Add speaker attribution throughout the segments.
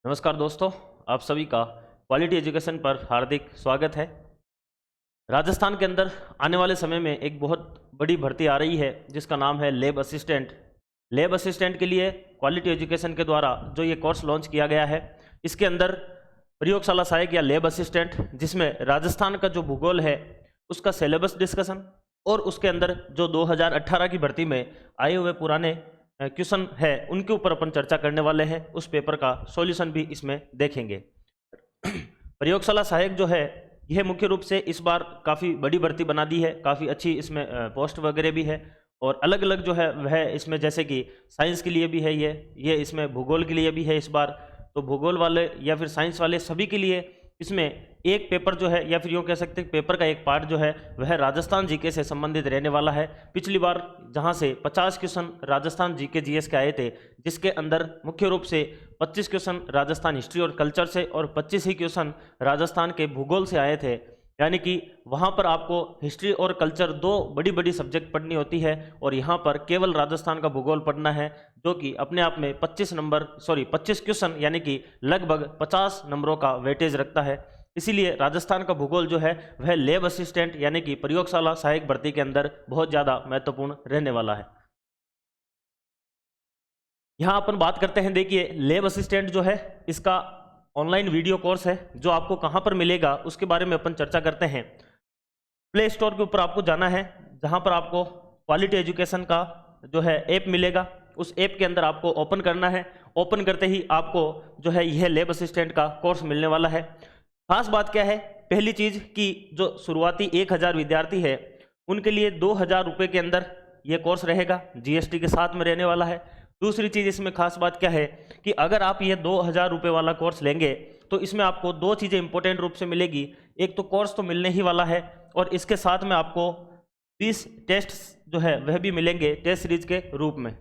Speaker 1: नमस्कार दोस्तों, आप सभी का क्वालिटी एजुकेशन पर हार्दिक स्वागत है। राजस्थान के अंदर आने वाले समय में एक बहुत बड़ी भर्ती आ रही है जिसका नाम है लैब असिस्टेंट। लैब असिस्टेंट के लिए क्वालिटी एजुकेशन के द्वारा जो ये कोर्स लॉन्च किया गया है, इसके अंदर प्रयोगशाला सहायक या लैब असिस्टेंट, जिसमें राजस्थान का जो भूगोल है उसका सिलेबस डिस्कशन और उसके अंदर जो 2018 की भर्ती में आए हुए पुराने क्वेश्चन है उनके ऊपर अपन चर्चा करने वाले हैं। उस पेपर का सॉल्यूशन भी इसमें देखेंगे। प्रयोगशाला सहायक जो है यह मुख्य रूप से इस बार काफ़ी बड़ी भर्ती बना दी है, काफ़ी अच्छी इसमें पोस्ट वगैरह भी है और अलग अलग जो है वह इसमें, जैसे कि साइंस के लिए भी है ये इसमें भूगोल के लिए भी है इस बार। तो भूगोल वाले या फिर साइंस वाले सभी के लिए इसमें एक पेपर जो है, या फिर यूँ कह सकते हैं पेपर का एक पार्ट जो है वह राजस्थान जीके से संबंधित रहने वाला है। पिछली बार जहां से 50 क्वेश्चन राजस्थान जीके जीएस के आए थे, जिसके अंदर मुख्य रूप से 25 क्वेश्चन राजस्थान हिस्ट्री और कल्चर से और 25 ही क्वेश्चन राजस्थान के भूगोल से आए थे। यानी कि वहां पर आपको हिस्ट्री और कल्चर दो बड़ी बड़ी सब्जेक्ट पढ़नी होती है और यहाँ पर केवल राजस्थान का भूगोल पढ़ना है, जो कि अपने आप में 25 क्वेश्चन यानी कि लगभग 50 नंबरों का वेटेज रखता है। इसीलिए राजस्थान का भूगोल जो है वह लैब असिस्टेंट यानी कि प्रयोगशाला सहायक भर्ती के अंदर बहुत ज़्यादा महत्वपूर्ण रहने वाला है। यहाँ अपन बात करते हैं, देखिए लैब असिस्टेंट जो है इसका ऑनलाइन वीडियो कोर्स है जो आपको कहाँ पर मिलेगा उसके बारे में अपन चर्चा करते हैं। प्ले स्टोर के ऊपर आपको जाना है, जहाँ पर आपको क्वालिटी एजुकेशन का जो है ऐप मिलेगा। उस ऐप के अंदर आपको ओपन करना है। ओपन करते ही आपको जो है यह लैब असिस्टेंट का कोर्स मिलने वाला है। खास बात क्या है, पहली चीज कि जो शुरुआती 1000 विद्यार्थी है उनके लिए 2000 रुपये के अंदर ये कोर्स रहेगा, जीएसटी के साथ में रहने वाला है। दूसरी चीज इसमें खास बात क्या है कि अगर आप ये 2000 रुपये वाला कोर्स लेंगे तो इसमें आपको दो चीज़ें इंपॉर्टेंट रूप से मिलेगी। एक तो कोर्स तो मिलने ही वाला है और इसके साथ में आपको 20 टेस्ट जो है वह भी मिलेंगे टेस्ट सीरीज के रूप में।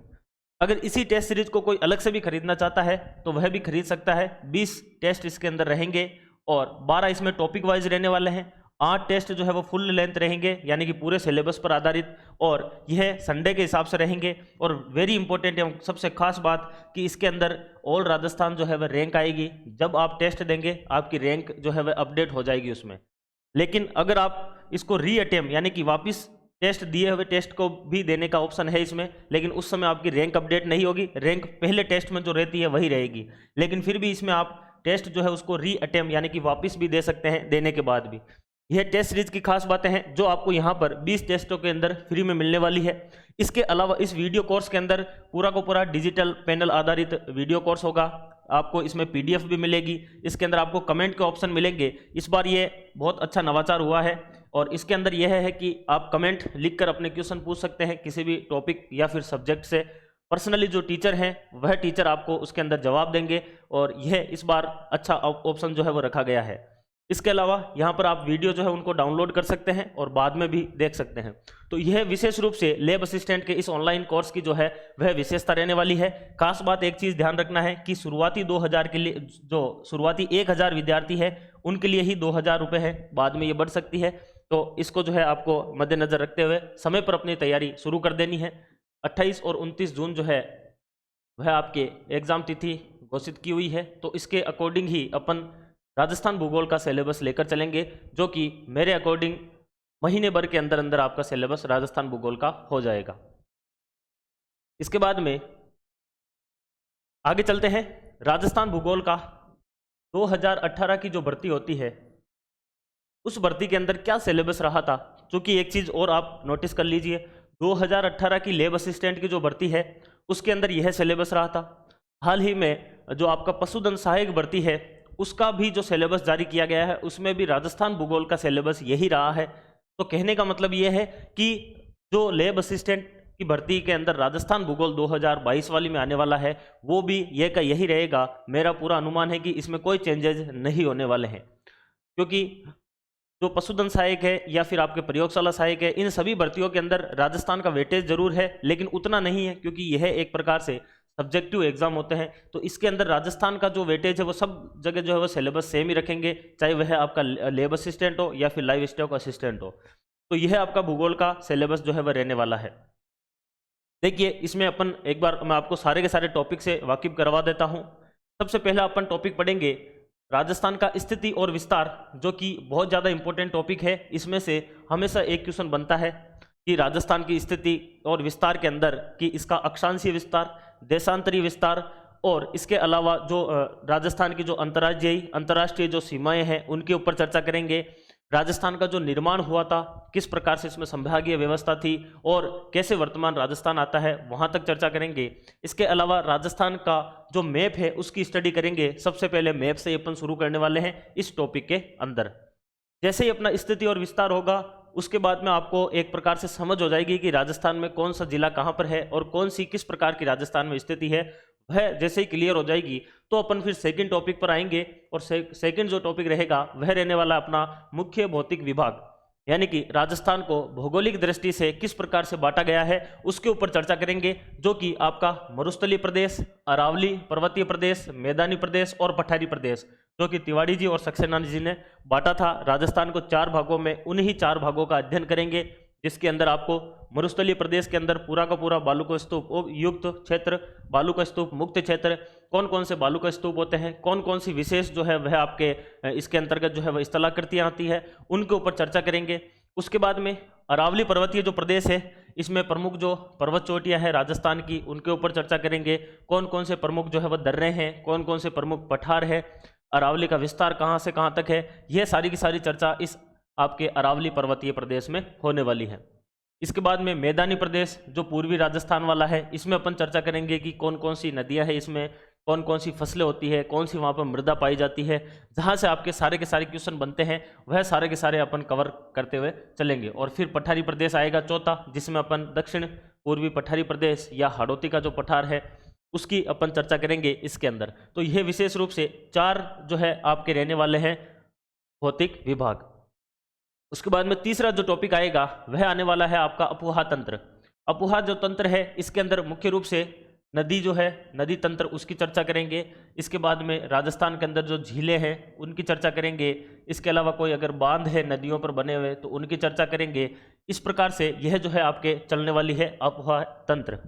Speaker 1: अगर इसी टेस्ट सीरीज को कोई अलग से भी खरीदना चाहता है तो वह भी खरीद सकता है। 20 टेस्ट इसके अंदर रहेंगे और 12 इसमें टॉपिक वाइज रहने वाले हैं। 8 टेस्ट जो है वो फुल लेंथ रहेंगे यानी कि पूरे सिलेबस पर आधारित, और यह संडे के हिसाब से रहेंगे। और वेरी इंपॉर्टेंट एवं सबसे खास बात कि इसके अंदर ऑल राजस्थान जो है वह रैंक आएगी। जब आप टेस्ट देंगे आपकी रैंक जो है वह अपडेट हो जाएगी उसमें। लेकिन अगर आप इसको री अटेम्प्ट यानी कि वापस टेस्ट दिए हुए टेस्ट को भी देने का ऑप्शन है इसमें, लेकिन उस समय आपकी रैंक अपडेट नहीं होगी। रैंक पहले टेस्ट में जो रहती है वही रहेगी, लेकिन फिर भी इसमें आप टेस्ट जो है उसको री अटेम्प्ट यानी कि वापस भी दे सकते हैं देने के बाद भी। यह टेस्ट सीरीज की खास बातें हैं जो आपको यहाँ पर 20 टेस्टों के अंदर फ्री में मिलने वाली है। इसके अलावा इस वीडियो कोर्स के अंदर पूरा को पूरा डिजिटल पैनल आधारित वीडियो कोर्स होगा। आपको इसमें पीडीएफ भी मिलेगी। इसके अंदर आपको कमेंट के ऑप्शन मिलेंगे। इस बार ये बहुत अच्छा नवाचार हुआ है और इसके अंदर यह है कि आप कमेंट लिखकर अपने क्वेश्चन पूछ सकते हैं किसी भी टॉपिक या फिर सब्जेक्ट से। पर्सनली जो टीचर हैं वह टीचर आपको उसके अंदर जवाब देंगे और यह इस बार अच्छा ऑप्शन जो है वो रखा गया है। इसके अलावा यहाँ पर आप वीडियो जो है उनको डाउनलोड कर सकते हैं और बाद में भी देख सकते हैं। तो यह विशेष रूप से लैब असिस्टेंट के इस ऑनलाइन कोर्स की जो है वह विशेषता रहने वाली है। खास बात एक चीज़ ध्यान रखना है कि शुरुआती 2000 के लिए, जो शुरुआती 1000 विद्यार्थी है उनके लिए ही 2000 रुपये है, बाद में ये बढ़ सकती है। तो इसको जो है आपको मद्देनजर रखते हुए समय पर अपनी तैयारी शुरू कर देनी है। 28 और 29 जून जो है वह आपके एग्ज़ाम तिथि घोषित की हुई है। तो इसके अकॉर्डिंग ही अपन राजस्थान भूगोल का सिलेबस लेकर चलेंगे, जो कि मेरे अकॉर्डिंग महीने भर के अंदर अंदर आपका सिलेबस राजस्थान भूगोल का हो जाएगा। इसके बाद में आगे चलते हैं। राजस्थान भूगोल का 2018 की जो भर्ती होती है उस भर्ती के अंदर क्या सिलेबस रहा था, क्योंकि एक चीज़ और आप नोटिस कर लीजिए, 2018 की लैब असिस्टेंट की जो भर्ती है उसके अंदर यह सिलेबस रहा था। हाल ही में जो आपका पशुधन सहायक भर्ती है उसका भी जो सिलेबस जारी किया गया है उसमें भी राजस्थान भूगोल का सिलेबस यही रहा है। तो कहने का मतलब ये है कि जो लैब असिस्टेंट की भर्ती के अंदर राजस्थान भूगोल 2022 वाली में आने वाला है वो भी ये का यही रहेगा। मेरा पूरा अनुमान है कि इसमें कोई चेंजेस नहीं होने वाले हैं, क्योंकि जो पशुधन सहायक है या फिर आपके प्रयोगशाला सहायक है, इन सभी भर्तियों के अंदर राजस्थान का वेटेज जरूर है लेकिन उतना नहीं है, क्योंकि यह एक प्रकार से सब्जेक्टिव एग्जाम होते हैं। तो इसके अंदर राजस्थान का जो वेटेज है वो सब जगह जो है वो सिलेबस सेम ही रखेंगे, चाहे वह आपका लैब असिस्टेंट हो या फिर लाइव स्टॉक असिस्टेंट हो। तो यह आपका भूगोल का सिलेबस जो है वह रहने वाला है। देखिए इसमें अपन एक बार मैं आपको सारे के सारे टॉपिक से वाकिफ करवा देता हूँ। सबसे पहला अपन टॉपिक पढ़ेंगे राजस्थान का स्थिति और विस्तार, जो कि बहुत ज़्यादा इंपॉर्टेंट टॉपिक है। इसमें से हमेशा एक क्वेश्चन बनता है कि राजस्थान की स्थिति और विस्तार के अंदर कि इसका अक्षांशीय विस्तार, देशांतरीय विस्तार और इसके अलावा जो राजस्थान की जो अंतर्राष्ट्रीय जो सीमाएं हैं उनके ऊपर चर्चा करेंगे। राजस्थान का जो निर्माण हुआ था, किस प्रकार से इसमें संभागीय व्यवस्था थी और कैसे वर्तमान राजस्थान आता है, वहां तक चर्चा करेंगे। इसके अलावा राजस्थान का जो मैप है उसकी स्टडी करेंगे। सबसे पहले मैप से अपन शुरू करने वाले हैं इस टॉपिक के अंदर। जैसे ही अपना स्थिति और विस्तार होगा उसके बाद में आपको एक प्रकार से समझ हो जाएगी कि राजस्थान में कौन सा जिला कहाँ पर है और कौन सी किस प्रकार की राजस्थान में स्थिति है। वह जैसे ही क्लियर हो जाएगी तो अपन फिर सेकंड टॉपिक पर आएंगे और सेकंड जो टॉपिक रहेगा वह रहने वाला अपना मुख्य भौतिक विभाग, यानी कि राजस्थान को भौगोलिक दृष्टि से किस प्रकार से बांटा गया है उसके ऊपर चर्चा करेंगे, जो कि आपका मरुस्थलीय प्रदेश, अरावली पर्वतीय प्रदेश, मैदानी प्रदेश और पठारी प्रदेश, जो कि तिवारी जी और सक्सेना जी ने बांटा था राजस्थान को 4 भागों में। उन्हीं 4 भागों का अध्ययन करेंगे, जिसके अंदर आपको मरुस्थलीय प्रदेश के अंदर पूरा का पूरा बालू का स्तूप युक्त क्षेत्र, बालू का स्तूप मुक्त क्षेत्र, कौन कौन से बालू का स्तूप होते हैं, कौन कौन सी विशेष जो है वह आपके इसके अंतर्गत जो है वह स्थलाकृतियाँ आती है, उनके ऊपर चर्चा करेंगे। उसके बाद में अरावली पर्वतीय जो प्रदेश है, इसमें प्रमुख जो पर्वत चोटियाँ हैं राजस्थान की, उनके ऊपर चर्चा करेंगे। कौन कौन से प्रमुख जो है वह दर्रे हैं, कौन कौन से प्रमुख पठार है, अरावली का विस्तार कहाँ से कहाँ तक है, यह सारी की सारी चर्चा इस आपके अरावली पर्वतीय प्रदेश में होने वाली है। इसके बाद में मैदानी प्रदेश जो पूर्वी राजस्थान वाला है, इसमें अपन चर्चा करेंगे कि कौन कौन सी नदियां हैं, इसमें कौन कौन सी फसलें होती है, कौन सी वहाँ पर मृदा पाई जाती है, जहाँ से आपके सारे के सारे क्वेश्चन बनते हैं वह सारे के सारे अपन कवर करते हुए चलेंगे। और फिर पठारी प्रदेश आएगा चौथा, जिसमें अपन दक्षिण पूर्वी पठारी प्रदेश या हाड़ौती का जो पठार है उसकी अपन चर्चा करेंगे इसके अंदर। तो यह विशेष रूप से 4 जो है आपके रहने वाले हैं भौतिक विभाग। उसके बाद में तीसरा जो टॉपिक आएगा वह आने वाला है आपका अपुहा तंत्र। अपुहा जो तंत्र है इसके अंदर मुख्य रूप से नदी जो है, नदी तंत्र, उसकी चर्चा करेंगे। इसके बाद में राजस्थान के अंदर जो झीलें हैं उनकी चर्चा करेंगे। इसके अलावा कोई अगर बांध है नदियों पर बने हुए तो उनकी चर्चा करेंगे। इस प्रकार से यह जो है आपके चलने वाली है अपुहा तंत्र।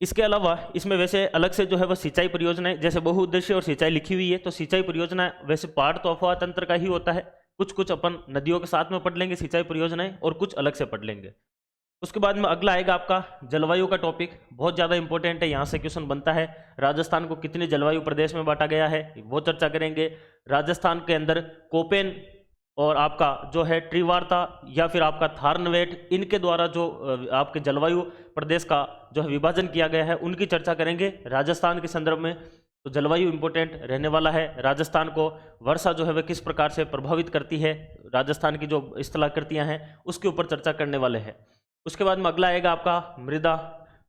Speaker 1: इसके अलावा इसमें वैसे अलग से जो है वह सिंचाई परियोजनाएं, जैसे बहुउद्देशीय और सिंचाई लिखी हुई है, तो सिंचाई परियोजना वैसे पार्ट तो अफवाह तंत्र का ही होता है। कुछ कुछ अपन नदियों के साथ में पढ़ लेंगे सिंचाई परियोजनाएं और कुछ अलग से पढ़ लेंगे। उसके बाद में अगला आएगा आपका जलवायु का टॉपिक, बहुत ज़्यादा इंपॉर्टेंट है, यहाँ से क्वेश्चन बनता है। राजस्थान को कितने जलवायु प्रदेश में बांटा गया है वो चर्चा करेंगे। राजस्थान के अंदर कोपेन और आपका जो है त्रिवार्ता या फिर आपका थारनवेट, इनके द्वारा जो आपके जलवायु प्रदेश का जो है विभाजन किया गया है उनकी चर्चा करेंगे राजस्थान के संदर्भ में। तो जलवायु इंपॉर्टेंट रहने वाला है। राजस्थान को वर्षा जो है वह किस प्रकार से प्रभावित करती है, राजस्थान की जो स्थलाकृतियाँ हैं उसके ऊपर चर्चा करने वाले हैं। उसके बाद में अगला आएगा आपका मृदा।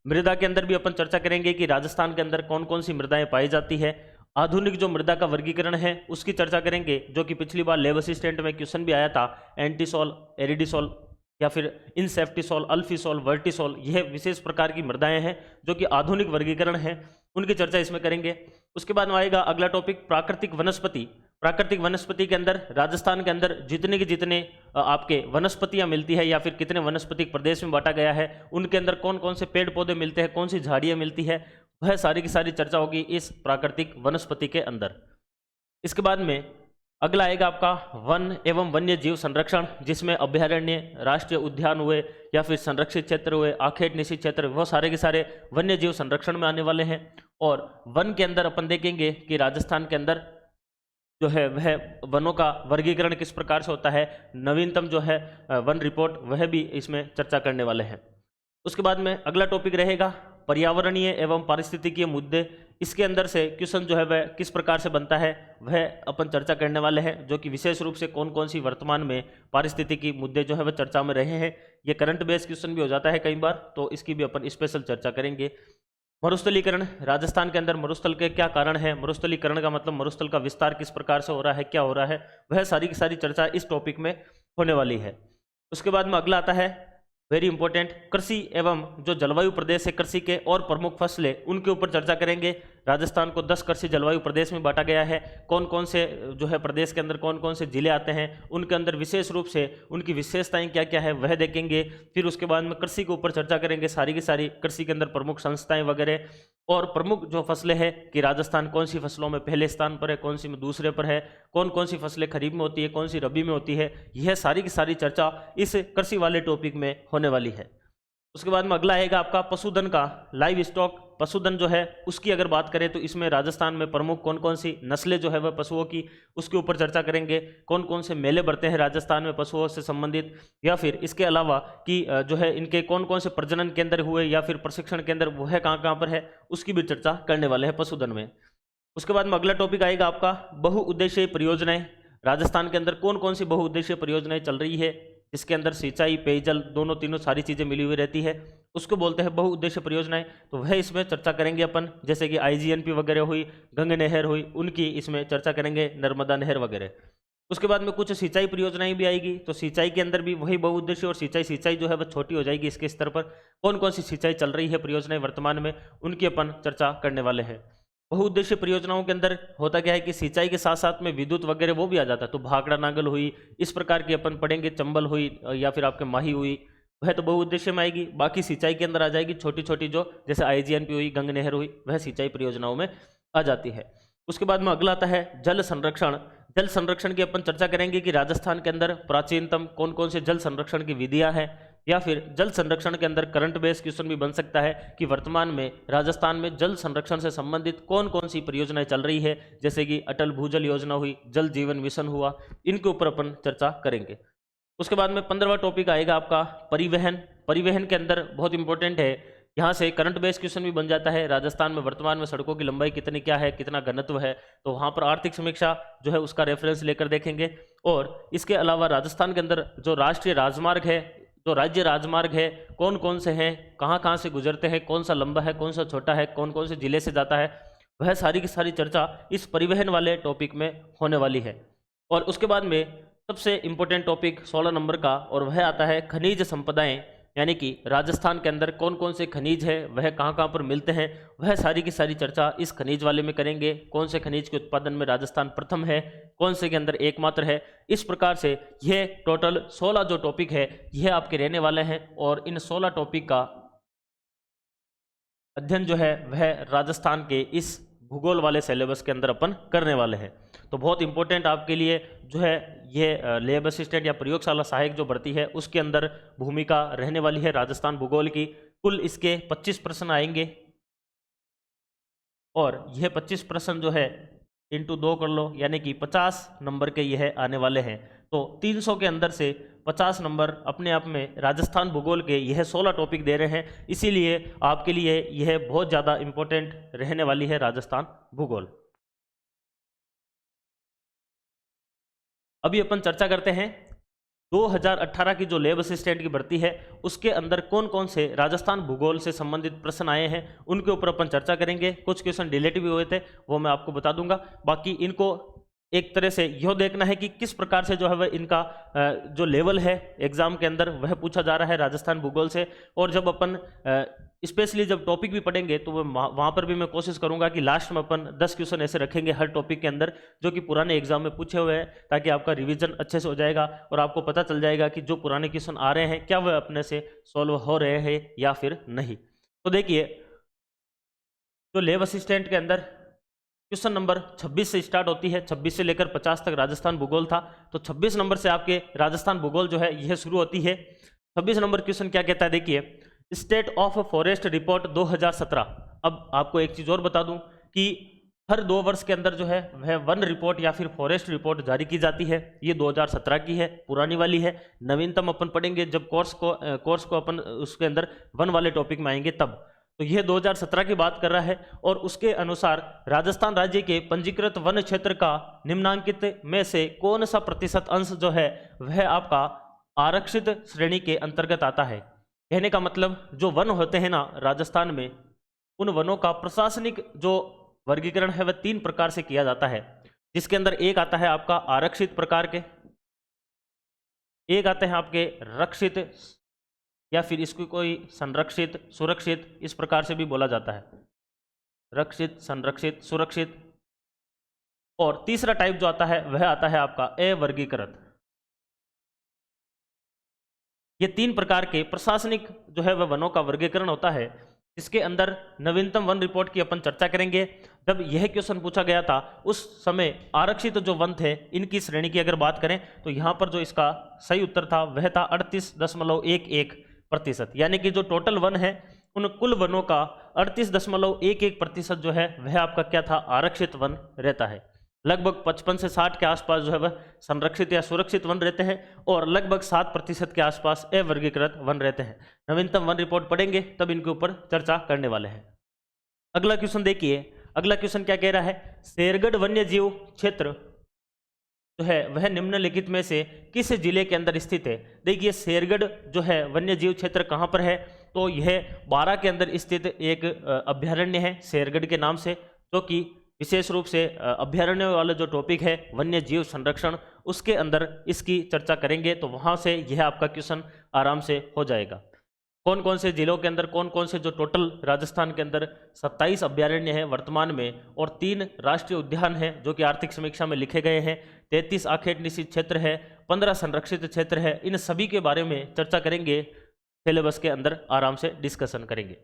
Speaker 1: मृदा के अंदर भी अपन चर्चा करेंगे कि राजस्थान के अंदर कौन कौन सी मृदाएं पाई जाती है। आधुनिक जो मृदा का वर्गीकरण है उसकी चर्चा करेंगे, जो कि पिछली बार लेब असिस्टेंट में क्वेश्चन भी आया था। एंटीसॉल, एरिडिसॉल या फिर इनसेप्टिसॉल, अल्फिसॉल, वर्टिसॉल, यह विशेष प्रकार की मृदाएं हैं जो कि आधुनिक वर्गीकरण है, उनकी चर्चा इसमें करेंगे। उसके बाद में आएगा अगला टॉपिक प्राकृतिक वनस्पति। प्राकृतिक वनस्पति के अंदर राजस्थान के अंदर जितने के जितने आपके वनस्पतियां मिलती है या फिर कितने वनस्पतिक प्रदेश में बांटा गया है, उनके अंदर कौन कौन से पेड़ पौधे मिलते हैं, कौन सी झाड़ियां मिलती है, वह सारी की सारी चर्चा होगी इस प्राकृतिक वनस्पति के अंदर। इसके बाद में अगला आएगा आपका वन एवं वन्य जीव संरक्षण, जिसमें अभ्यारण्य, राष्ट्रीय उद्यान हुए या फिर संरक्षित क्षेत्र हुए, आखेट निषिद्ध क्षेत्र, वो सारे के सारे वन्य जीव संरक्षण में आने वाले हैं। और वन के अंदर अपन देखेंगे कि राजस्थान के अंदर जो है वह वनों का वर्गीकरण किस प्रकार से होता है, नवीनतम जो है वन रिपोर्ट वह भी इसमें चर्चा करने वाले हैं। उसके बाद में अगला टॉपिक रहेगा पर्यावरणीय एवं पारिस्थितिकीय मुद्दे। इसके अंदर से क्वेश्चन जो है वह किस प्रकार से बनता है वह अपन चर्चा करने वाले हैं, जो कि विशेष रूप से कौन कौन सी वर्तमान में पारिस्थितिकी मुद्दे जो है वह चर्चा में रहे हैं। ये करंट बेस्ड क्वेश्चन भी हो जाता है कई बार, तो इसकी भी अपन स्पेशल चर्चा करेंगे। मरुस्थलीकरण, राजस्थान के अंदर मरुस्थल के क्या कारण है, मरुस्थलीकरण का मतलब मरुस्थल का विस्तार किस प्रकार से हो रहा है, क्या हो रहा है, वह सारी की सारी चर्चा इस टॉपिक में होने वाली है। उसके बाद में अगला आता है वेरी इंपॉर्टेंट कृषि एवं जो जलवायु प्रदेश है, कृषि के और प्रमुख फसलें, उनके ऊपर चर्चा करेंगे, राजस्थान को 10 कृषि जलवायु प्रदेश में बांटा गया है। कौन कौन से जो है प्रदेश के अंदर कौन कौन से जिले आते हैं, उनके अंदर विशेष रूप से उनकी विशेषताएं क्या क्या है वह देखेंगे। फिर उसके बाद में कृषि के ऊपर चर्चा करेंगे, सारी की सारी कृषि के अंदर प्रमुख संस्थाएं वगैरह, और प्रमुख जो फसलें हैं कि राजस्थान कौन सी फसलों में पहले स्थान पर है, कौन सी में दूसरे पर है, कौन कौन सी फसलें खरीफ में होती है, कौन सी रबी में होती है, यह सारी की सारी चर्चा इस कृषि वाले टॉपिक में होने वाली है। उसके बाद में अगला आएगा आपका पशुधन का, लाइव स्टॉक पशुधन जो है उसकी अगर बात करें तो इसमें राजस्थान में प्रमुख कौन कौन सी नस्लें जो है वह पशुओं की, उसके ऊपर चर्चा करेंगे। कौन कौन से मेले बढ़ते हैं राजस्थान में पशुओं से संबंधित, या फिर इसके अलावा कि जो है इनके कौन कौन से प्रजनन केंद्र हुए या फिर प्रशिक्षण केंद्र वो है कहाँ कहाँ पर है, उसकी भी चर्चा करने वाले हैं पशुधन में। उसके बाद में अगला टॉपिक आएगा आपका बहुउद्देशीय परियोजनाएं। राजस्थान के अंदर कौन कौन सी बहुउद्देशीय परियोजनाएं चल रही है, इसके अंदर सिंचाई पेयजल दोनों तीनों सारी चीजें मिली हुई रहती है, उसको बोलते हैं बहुउद्देशीय परियोजनाएं। तो वह इसमें चर्चा करेंगे अपन, जैसे कि IGNP वगैरह हुई, गंग नहर हुई, उनकी इसमें चर्चा करेंगे, नर्मदा नहर वगैरह। उसके बाद में कुछ सिंचाई परियोजनाएं भी आएगी, तो सिंचाई के अंदर भी वही बहुउद्देशीय और सिंचाई जो है वह छोटी हो जाएगी इसके स्तर पर। कौन कौन सी सिंचाई चल रही है परियोजनाएं वर्तमान में, उनकी अपन चर्चा करने वाले हैं। बहुउद्देशीय परियोजनाओं के अंदर होता क्या है कि सिंचाई के साथ साथ में विद्युत वगैरह वो भी आ जाता है, तो भाखड़ा नागल हुई, इस प्रकार की अपन पढ़ेंगे, चंबल हुई या फिर आपके माही हुई, वह तो बहुउद्देशीय में आएगी। बाकी सिंचाई के अंदर आ जाएगी छोटी छोटी जो, जैसे IGNP हुई, गंग नहर हुई, वह सिंचाई परियोजनाओं में आ जाती है। उसके बाद में अगला आता है जल संरक्षण। जल संरक्षण की अपन चर्चा करेंगे कि राजस्थान के अंदर प्राचीनतम कौन कौन से जल संरक्षण की विधियां हैं, या फिर जल संरक्षण के अंदर करंट बेस्ड क्वेश्चन भी बन सकता है कि वर्तमान में राजस्थान में जल संरक्षण से संबंधित कौन कौन सी परियोजनाएं चल रही है, जैसे कि अटल भूजल योजना हुई, जल जीवन मिशन हुआ, इनके ऊपर अपन चर्चा करेंगे। उसके बाद में 15वां टॉपिक आएगा आपका परिवहन। परिवहन के अंदर बहुत इंपॉर्टेंट है, यहाँ से करंट बेस्ड क्वेश्चन भी बन जाता है, राजस्थान में वर्तमान में सड़कों की लंबाई कितनी क्या है, कितना घनत्व है, तो वहाँ पर आर्थिक समीक्षा जो है उसका रेफरेंस लेकर देखेंगे। और इसके अलावा राजस्थान के अंदर जो राष्ट्रीय राजमार्ग है, जो राज्य राजमार्ग है, कौन कौन से हैं, कहाँ कहाँ से गुजरते हैं, कौन सा लंबा है, कौन सा छोटा है, कौन कौन से जिले से जाता है, वह सारी की सारी चर्चा इस परिवहन वाले टॉपिक में होने वाली है। और उसके बाद में सबसे इंपॉर्टेंट टॉपिक 16 नंबर का, और वह आता है खनिज संपदाएं, यानी कि राजस्थान के अंदर कौन कौन से खनिज है, वह कहाँ कहाँ पर मिलते हैं, वह सारी की सारी चर्चा इस खनिज वाले में करेंगे। कौन से खनिज के उत्पादन में राजस्थान प्रथम है, कौन से के अंदर एकमात्र है, इस प्रकार से यह टोटल 16 जो टॉपिक है यह आपके रहने वाले हैं। और इन 16 टॉपिक का अध्ययन जो है वह राजस्थान के इस भूगोल वाले सिलेबस के अंदर अपन करने वाले हैं। तो बहुत इंपॉर्टेंट आपके लिए जो है ये लैब असिस्टेंट या प्रयोगशाला सहायक जो भर्ती है उसके अंदर भूमिका रहने वाली है राजस्थान भूगोल की। कुल इसके 25 प्रश्न आएंगे, और यह 25 प्रश्न जो है इंटू 2 कर लो, यानी कि 50 नंबर के यह आने वाले हैं। तो 300 के अंदर से 50 नंबर अपने आप में राजस्थान भूगोल के यह 16 टॉपिक दे रहे हैं, इसीलिए आपके लिए यह बहुत ज़्यादा इंपॉर्टेंट रहने वाली है राजस्थान भूगोल। अभी अपन चर्चा करते हैं 2018 की जो लैब असिस्टेंट की भर्ती है उसके अंदर कौन कौन से राजस्थान भूगोल से संबंधित प्रश्न आए हैं, उनके ऊपर अपन चर्चा करेंगे। कुछ क्वेश्चन डिलीट भी हुए थे वो मैं आपको बता दूंगा। बाकी इनको एक तरह से यह देखना है कि किस प्रकार से जो है वह इनका जो लेवल है एग्जाम के अंदर वह पूछा जा रहा है राजस्थान भूगोल से। और जब अपन स्पेशली जब टॉपिक भी पढ़ेंगे तो वहाँ पर भी मैं कोशिश करूंगा कि लास्ट में अपन 10 क्वेश्चन ऐसे रखेंगे हर टॉपिक के अंदर जो कि पुराने एग्जाम में पूछे हुए हैं, ताकि आपका रिवीजन अच्छे से हो जाएगा और आपको पता चल जाएगा कि जो पुराने क्वेश्चन आ रहे हैं क्या वह अपने से सॉल्व हो रहे हैं या फिर नहीं। तो देखिए जो लैब असिस्टेंट के अंदर क्वेश्चन नंबर 26 से स्टार्ट होती है, 26 से लेकर 50 तक राजस्थान भूगोल था, तो 26 नंबर से आपके राजस्थान भूगोल जो है यह शुरू होती है। 26 नंबर क्वेश्चन क्या कहता है, देखिए स्टेट ऑफ फॉरेस्ट रिपोर्ट 2017। अब आपको एक चीज और बता दूं कि हर 2 वर्ष के अंदर जो है वह वन रिपोर्ट या फिर फॉरेस्ट रिपोर्ट जारी की जाती है। ये 2017 की है, पुरानी वाली है। नवीनतम अपन पढ़ेंगे जब कोर्स को अपन उसके अंदर वन वाले टॉपिक में आएंगे तब। तो यह 2017 की बात कर रहा है, और उसके अनुसार राजस्थान राज्य के पंजीकृत वन क्षेत्र का निम्नांकित में से कौन सा प्रतिशत अंश जो है वह आपका आरक्षित श्रेणी के अंतर्गत आता है। कहने का मतलब जो वन होते हैं ना राजस्थान में, उन वनों का प्रशासनिक जो वर्गीकरण है वह 3 प्रकार से किया जाता है, जिसके अंदर एक आता है आपका आरक्षित प्रकार के, एक आते हैं आपके रक्षित, या फिर इसको कोई संरक्षित, सुरक्षित, इस प्रकार से भी बोला जाता है। रक्षित, संरक्षित, सुरक्षित। और तीसरा टाइप जो आता है वह आता है आपका अवर्गीकृत। ये 3 प्रकार के प्रशासनिक जो है वह वनों का वर्गीकरण होता है, इसके अंदर नवीनतम वन रिपोर्ट की अपन चर्चा करेंगे। जब यह क्वेश्चन पूछा गया था उस समय आरक्षित जो वन थे इनकी श्रेणी की अगर बात करें तो यहाँ पर जो इसका सही उत्तर था वह था 38.11%, यानी कि जो टोटल वन है उन कुल वनों का 38.11% जो है वह आपका क्या था, आरक्षित वन रहता है। लगभग 55 से 60 के आसपास जो है वह संरक्षित या सुरक्षित वन रहते हैं और लगभग 7% के आसपास अवर्गीकृत वन रहते हैं। नवीनतम वन रिपोर्ट पढ़ेंगे तब इनके ऊपर चर्चा करने वाले हैं। अगला क्वेश्चन देखिए, अगला क्वेश्चन क्या कह रहा है, शेरगढ़ वन्य जीव क्षेत्र जो है वह निम्नलिखित में से किस जिले के अंदर स्थित है। देखिए शेरगढ़ जो है वन्य जीव क्षेत्र कहाँ पर है, तो यह बारां के अंदर स्थित एक अभ्यारण्य है शेरगढ़ के नाम से, जो कि विशेष रूप से अभ्यारण्य वाला जो टॉपिक है वन्य जीव संरक्षण उसके अंदर इसकी चर्चा करेंगे, तो वहां से यह आपका क्वेश्चन आराम से हो जाएगा। कौन कौन से जिलों के अंदर, कौन कौन से जो टोटल राजस्थान के अंदर 27 अभ्यारण्य हैं वर्तमान में और 3 राष्ट्रीय उद्यान हैं जो कि आर्थिक समीक्षा में लिखे गए हैं, 33 आखेट निषिद्ध क्षेत्र है, 15 संरक्षित क्षेत्र है, इन सभी के बारे में चर्चा करेंगे, सिलेबस के अंदर आराम से डिस्कशन करेंगे।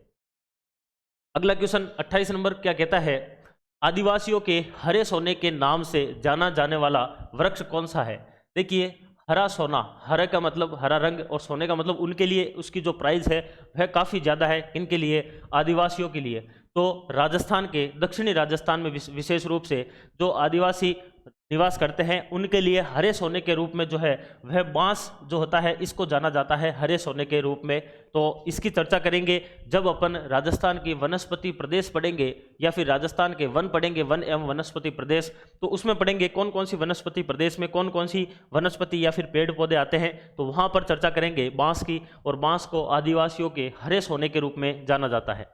Speaker 1: अगला क्वेश्चन 28 नंबर क्या कहता है, आदिवासियों के हरे सोने के नाम से जाना जाने वाला वृक्ष कौन सा है। देखिए हरा सोना, हरा का मतलब हरा रंग और सोने का मतलब उनके लिए उसकी जो प्राइस है वह काफ़ी ज़्यादा है, इनके लिए आदिवासियों के लिए। तो राजस्थान के दक्षिणी राजस्थान में विशेष रूप से जो आदिवासी निवास करते हैं उनके लिए हरे सोने के रूप में जो है वह बांस जो होता है इसको जाना जाता है हरे सोने के रूप में। तो इसकी चर्चा करेंगे जब अपन राजस्थान की वनस्पति प्रदेश पढ़ेंगे या फिर राजस्थान के वन पढ़ेंगे, वन एवं वनस्पति प्रदेश, तो उसमें पढ़ेंगे कौन कौन सी वनस्पति प्रदेश में कौन कौन सी वनस्पति या फिर पेड़ पौधे आते हैं, तो वहाँ पर चर्चा करेंगे बांस की, और बांस को आदिवासियों के हरे सोने के रूप में जाना जाता है।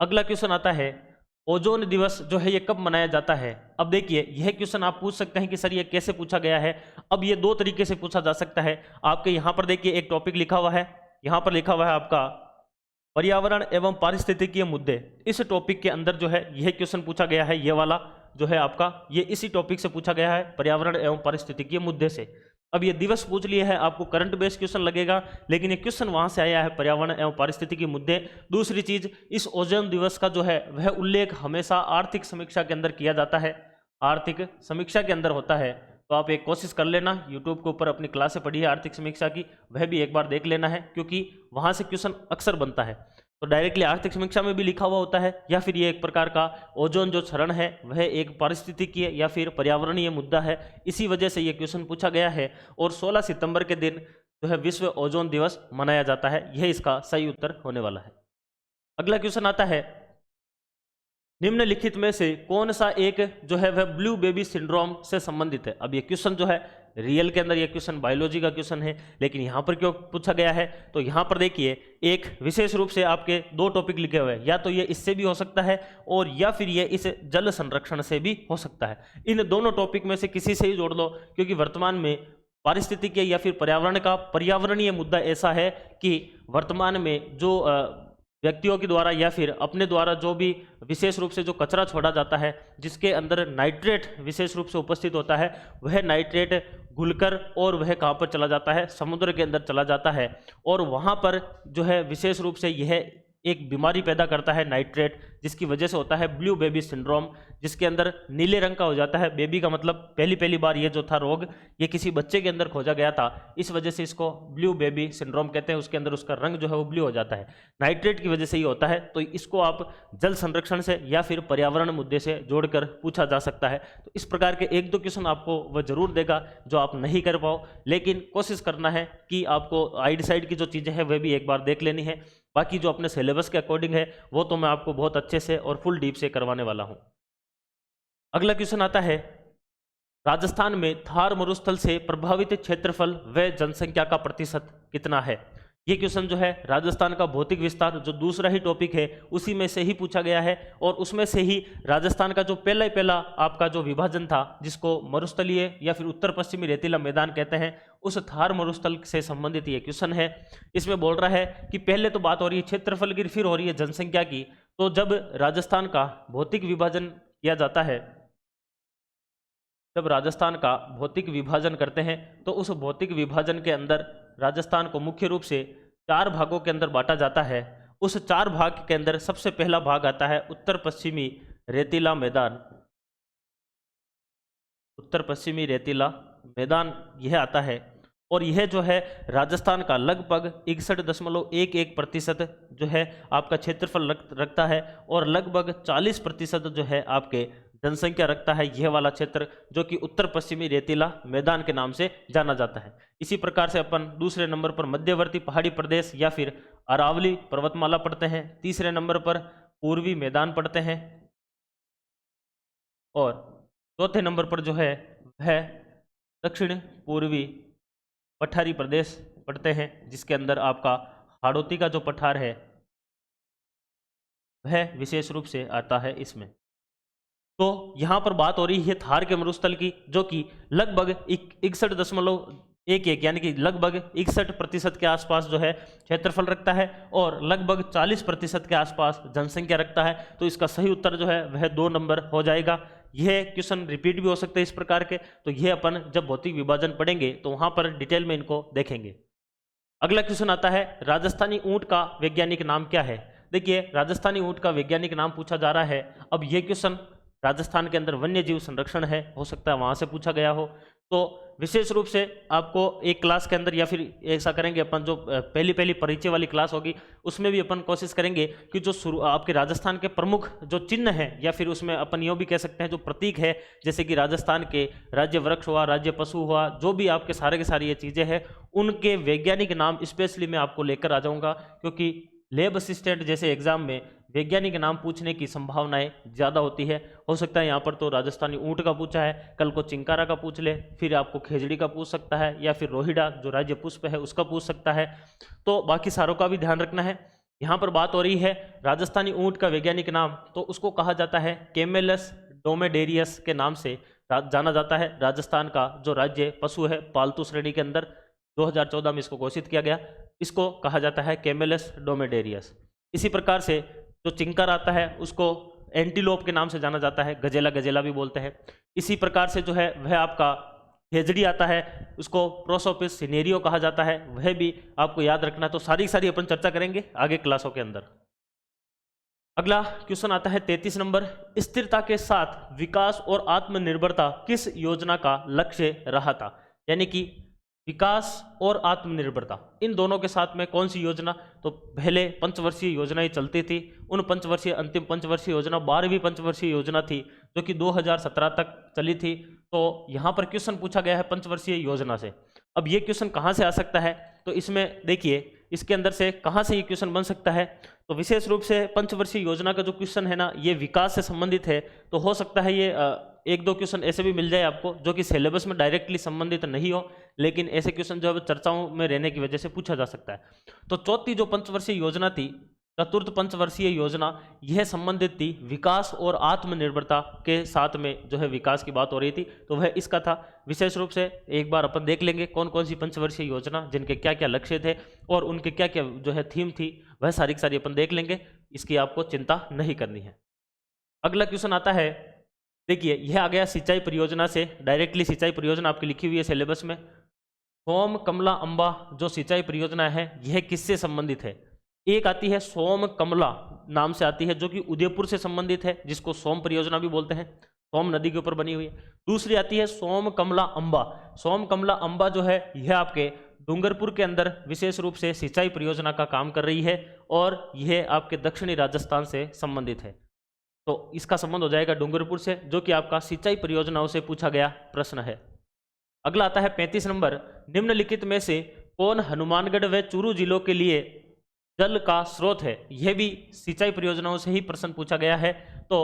Speaker 1: अगला क्वेश्चन आता है, ओजोन दिवस जो है ये कब मनाया जाता है। अब देखिए यह क्वेश्चन आप पूछ सकते हैं कि सर ये कैसे पूछा गया है। अब ये 2 तरीके से पूछा जा सकता है। आपके यहाँ पर देखिए एक टॉपिक लिखा हुआ है, यहाँ पर लिखा हुआ है आपका पर्यावरण एवं पारिस्थितिकीय मुद्दे। इस टॉपिक के अंदर जो है यह क्वेश्चन पूछा गया है, ये वाला जो है आपका ये इसी टॉपिक से पूछा गया है, पर्यावरण एवं पारिस्थितिकीय मुद्दे से। अब ये दिवस पूछ लिया है, आपको करंट बेस्ड क्वेश्चन लगेगा, लेकिन ये क्वेश्चन वहां से आया है पर्यावरण एवं पारिस्थितिकी मुद्दे। दूसरी चीज, इस ओजोन दिवस का जो है वह उल्लेख हमेशा आर्थिक समीक्षा के अंदर किया जाता है, आर्थिक समीक्षा के अंदर होता है। तो आप एक कोशिश कर लेना, यूट्यूब के ऊपर अपनी क्लासें पढ़ी है आर्थिक समीक्षा की, वह भी एक बार देख लेना है, क्योंकि वहां से क्वेश्चन अक्सर बनता है। तो डायरेक्टली आर्थिक समीक्षा में भी लिखा हुआ होता है, या फिर ये एक प्रकार का ओजोन जो क्षरण है वह एक पारिस्थितिकीय या फिर पर्यावरणीय मुद्दा है, इसी वजह से ये क्वेश्चन पूछा गया है। और 16 सितंबर के दिन जो है विश्व ओजोन दिवस मनाया जाता है, यह इसका सही उत्तर होने वाला है। अगला क्वेश्चन आता है, निम्नलिखित में से कौन सा एक जो है वह ब्लू बेबी सिंड्रोम से संबंधित है। अब ये क्वेश्चन जो है रियल के अंदर ये क्वेश्चन बायोलॉजी का क्वेश्चन है, लेकिन यहाँ पर क्यों पूछा गया है, तो यहाँ पर देखिए एक विशेष रूप से आपके 2 टॉपिक लिखे हुए हैं, या तो ये इससे भी हो सकता है और या फिर ये इस जल संरक्षण से भी हो सकता है। इन दोनों टॉपिक में से किसी से ही जोड़ लो, क्योंकि वर्तमान में पारिस्थितिकीय या फिर पर्यावरण का पर्यावरणीय मुद्दा ऐसा है कि वर्तमान में जो व्यक्तियों के द्वारा या फिर अपने द्वारा जो भी विशेष रूप से जो कचरा छोड़ा जाता है, जिसके अंदर नाइट्रेट विशेष रूप से उपस्थित होता है, वह नाइट्रेट घुलकर और वह कहाँ पर चला जाता है, समुद्र के अंदर चला जाता है, और वहाँ पर जो है विशेष रूप से यह एक बीमारी पैदा करता है नाइट्रेट, जिसकी वजह से होता है ब्लू बेबी सिंड्रोम, जिसके अंदर नीले रंग का हो जाता है। बेबी का मतलब पहली बार ये जो था रोग ये किसी बच्चे के अंदर खोजा गया था, इस वजह से इसको ब्लू बेबी सिंड्रोम कहते हैं। उसके अंदर उसका रंग जो है वो ब्लू हो जाता है, नाइट्रेट की वजह से ही होता है। तो इसको आप जल संरक्षण से या फिर पर्यावरण मुद्दे से जोड़कर पूछा जा सकता है। तो इस प्रकार के 1-2 क्वेश्चन आपको वह जरूर देगा जो आप नहीं कर पाओ, लेकिन कोशिश करना है कि आपको आइड साइड की जो चीज़ें हैं वह भी एक बार देख लेनी है। बाकी जो अपने सिलेबस के अकॉर्डिंग है वो तो मैं आपको बहुत अच्छे से और फुल डीप से करवाने वाला हूं। अगला क्वेश्चन आता है, राजस्थान में थार मरुस्थल से प्रभावित क्षेत्रफल व जनसंख्या का प्रतिशत कितना है। ये क्वेश्चन जो है राजस्थान का भौतिक विस्तार जो दूसरा ही टॉपिक है उसी में से ही पूछा गया है, और उसमें से ही राजस्थान का जो पहला आपका जो विभाजन था, जिसको मरुस्थलीय या फिर उत्तर पश्चिमी रेतीला मैदान कहते हैं, उस थार मरुस्थल से संबंधित ये क्वेश्चन है। इसमें बोल रहा है कि पहले तो बात हो रही है क्षेत्रफल की, फिर हो रही है जनसंख्या की। तो जब राजस्थान का भौतिक विभाजन किया जाता है, जब राजस्थान का भौतिक विभाजन करते हैं तो उस भौतिक विभाजन के अंदर राजस्थान को मुख्य रूप से 4 भागों के अंदर बांटा जाता है। उस 4 भाग के अंदर सबसे पहला भाग आता है उत्तर पश्चिमी रेतीला मैदान। उत्तर पश्चिमी रेतीला मैदान यह आता है और यह जो है राजस्थान का लगभग 61.11% जो है आपका क्षेत्रफल रखता है और लगभग 40% जो है आपके जनसंख्या रखता है यह वाला क्षेत्र, जो कि उत्तर पश्चिमी रेतीला मैदान के नाम से जाना जाता है। इसी प्रकार से अपन दूसरे नंबर पर मध्यवर्ती पहाड़ी प्रदेश या फिर अरावली पर्वतमाला पढ़ते हैं। तीसरे नंबर पर पूर्वी मैदान पढ़ते हैं और चौथे नंबर पर जो है वह दक्षिण पूर्वी पठारी प्रदेश पढ़ते हैं, जिसके अंदर आपका हाड़ौती का जो पठार है वह विशेष रूप से आता है इसमें। तो यहाँ पर बात हो रही है थार के मरुस्थल की, जो कि लगभग 61.11 यानी कि लगभग 61% के आसपास जो है क्षेत्रफल रखता है और लगभग 40% के आसपास जनसंख्या रखता है। तो इसका सही उत्तर जो है वह 2 नंबर हो जाएगा। यह क्वेश्चन रिपीट भी हो सकते हैं इस प्रकार के, तो यह अपन जब भौतिक विभाजन पढ़ेंगे तो वहां पर डिटेल में इनको देखेंगे। अगला क्वेश्चन आता है राजस्थानी ऊंट का वैज्ञानिक नाम क्या है। देखिए राजस्थानी ऊंट का वैज्ञानिक नाम पूछा जा रहा है। अब यह क्वेश्चन राजस्थान के अंदर वन्य जीव संरक्षण है, हो सकता है वहां से पूछा गया हो। तो विशेष रूप से आपको एक क्लास के अंदर या फिर ऐसा करेंगे अपन जो पहली परिचय वाली क्लास होगी उसमें भी अपन कोशिश करेंगे कि जो आपके राजस्थान के प्रमुख जो चिन्ह है या फिर उसमें अपन यूँ भी कह सकते हैं जो प्रतीक है, जैसे कि राजस्थान के राज्य वृक्ष हुआ, राज्य पशु हुआ, जो भी आपके सारे के सारी ये चीज़ें हैं उनके वैज्ञानिक नाम स्पेशली मैं आपको लेकर आ जाऊँगा, क्योंकि लैब असिस्टेंट जैसे एग्जाम में वैज्ञानिक नाम पूछने की संभावनाएं ज़्यादा होती है। हो सकता है यहाँ पर तो राजस्थानी ऊंट का पूछा है, कल को चिंकारा का पूछ ले, फिर आपको खेजड़ी का पूछ सकता है या फिर रोहिड़ा जो राज्य पुष्प है उसका पूछ सकता है। तो बाकी सारों का भी ध्यान रखना है। यहाँ पर बात हो रही है राजस्थानी ऊंट का वैज्ञानिक नाम, तो उसको कहा जाता है कैमेलस ड्रोमेडेरियस के नाम से जाना जाता है। राजस्थान का जो राज्य पशु है पालतू श्रेणी के अंदर 2014 में इसको घोषित किया गया, इसको कहा जाता है कैमेलस ड्रोमेडेरियस। इसी प्रकार से जो चिंकर आता है उसको एंटीलोप के नाम से जाना जाता है, गजेला गजेला भी बोलते हैं। इसी प्रकार से जो है वह आपका खेजड़ी आता है, उसको प्रोसोपिस सिनेरियो कहा जाता है, वह भी आपको याद रखना। तो सारी अपन चर्चा करेंगे आगे क्लासों के अंदर। अगला क्वेश्चन आता है 33 नंबर, स्थिरता के साथ विकास और आत्मनिर्भरता किस योजना का लक्ष्य रहा था। यानी कि विकास और आत्मनिर्भरता इन दोनों के साथ में कौन सी योजना, तो पहले पंचवर्षीय योजनाएं चलती थी। उन पंचवर्षीय अंतिम पंचवर्षीय योजना 12वीं पंचवर्षीय योजना थी जो कि 2017 तक चली थी। तो यहाँ पर क्वेश्चन पूछा गया है पंचवर्षीय योजना से। अब ये क्वेश्चन कहाँ से आ सकता है, तो इसमें देखिए इसके अंदर से कहाँ से ये क्वेश्चन बन सकता है। तो विशेष रूप से पंचवर्षीय योजना का जो क्वेश्चन है ना ये विकास से संबंधित है, तो हो सकता है ये 1-2 क्वेश्चन ऐसे भी मिल जाए आपको जो कि सिलेबस में डायरेक्टली संबंधित नहीं हो, लेकिन ऐसे क्वेश्चन जो है चर्चाओं में रहने की वजह से पूछा जा सकता है। तो चौथी जो पंचवर्षीय योजना थी, चतुर्थ पंचवर्षीय योजना, यह संबंधित थी विकास और आत्मनिर्भरता के साथ में जो है विकास की बात हो रही थी, तो वह इसका था। विशेष रूप से एक बार अपन देख लेंगे कौन कौन सी पंचवर्षीय योजना जिनके क्या क्या लक्ष्य थे और उनके क्या क्या जो है थीम थी, वह सारी की सारी अपन देख लेंगे, इसकी आपको चिंता नहीं करनी है। अगला क्वेश्चन आता है, देखिए यह आ गया सिंचाई परियोजना से, डायरेक्टली सिंचाई परियोजना आपकी लिखी हुई है सिलेबस में। सोम कमला अंबा जो सिंचाई परियोजना है यह किससे संबंधित है। एक आती है सोम कमला नाम से आती है जो कि उदयपुर से संबंधित है, जिसको सोम परियोजना भी बोलते हैं, सोम नदी के ऊपर बनी हुई है। दूसरी आती है सोम कमला अंबा। सोम कमला अंबा जो है यह आपके डूंगरपुर के अंदर विशेष रूप से सिंचाई परियोजना का काम कर रही है और यह आपके दक्षिणी राजस्थान से संबंधित है। तो इसका संबंध हो जाएगा डूंगरपुर से, जो कि आपका सिंचाई परियोजनाओं से पूछा गया प्रश्न है। अगला आता है 35 नंबर, निम्नलिखित में से कौन हनुमानगढ़ व चूरू जिलों के लिए जल का स्रोत है। यह भी सिंचाई परियोजनाओं से ही प्रश्न पूछा गया है। तो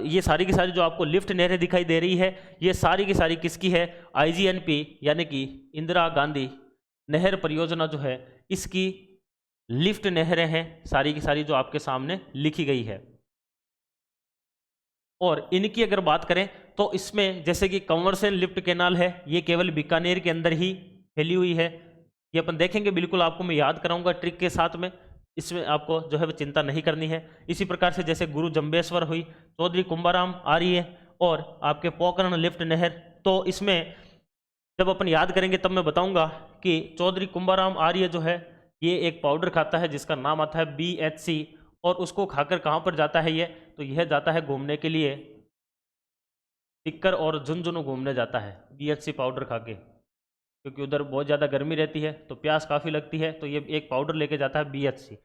Speaker 1: ये सारी की सारी जो आपको लिफ्ट नहरें दिखाई दे रही है ये सारी की सारी किसकी है, IGNP यानी कि इंदिरा गांधी नहर परियोजना जो है इसकी लिफ्ट नहरें हैं सारी की सारी जो आपके सामने लिखी गई है। और इनकी अगर बात करें तो इसमें जैसे कि कंवर्सन लिफ्ट कैनाल है, ये केवल बीकानेर के अंदर ही फैली हुई है। ये अपन देखेंगे, बिल्कुल आपको मैं याद कराऊंगा ट्रिक के साथ में। इसमें आपको जो है वो चिंता नहीं करनी है। इसी प्रकार से जैसे गुरु जंबेश्वर हुई, चौधरी कुंभाराम आर्य और आपके पोकरण लिफ्ट नहर, तो इसमें जब अपन याद करेंगे तब मैं बताऊंगा कि चौधरी कुंभाराम आर्य जो है ये एक पाउडर खाता है जिसका नाम आता है BHC, और उसको खाकर कहाँ पर जाता है ये, तो यह जाता है घूमने के लिए, सिक्कर और झुंझुनू घूमने जाता है BHC पाउडर खा के, क्योंकि उधर बहुत ज़्यादा गर्मी रहती है तो प्यास काफ़ी लगती है, तो ये एक पाउडर लेके जाता है BHC।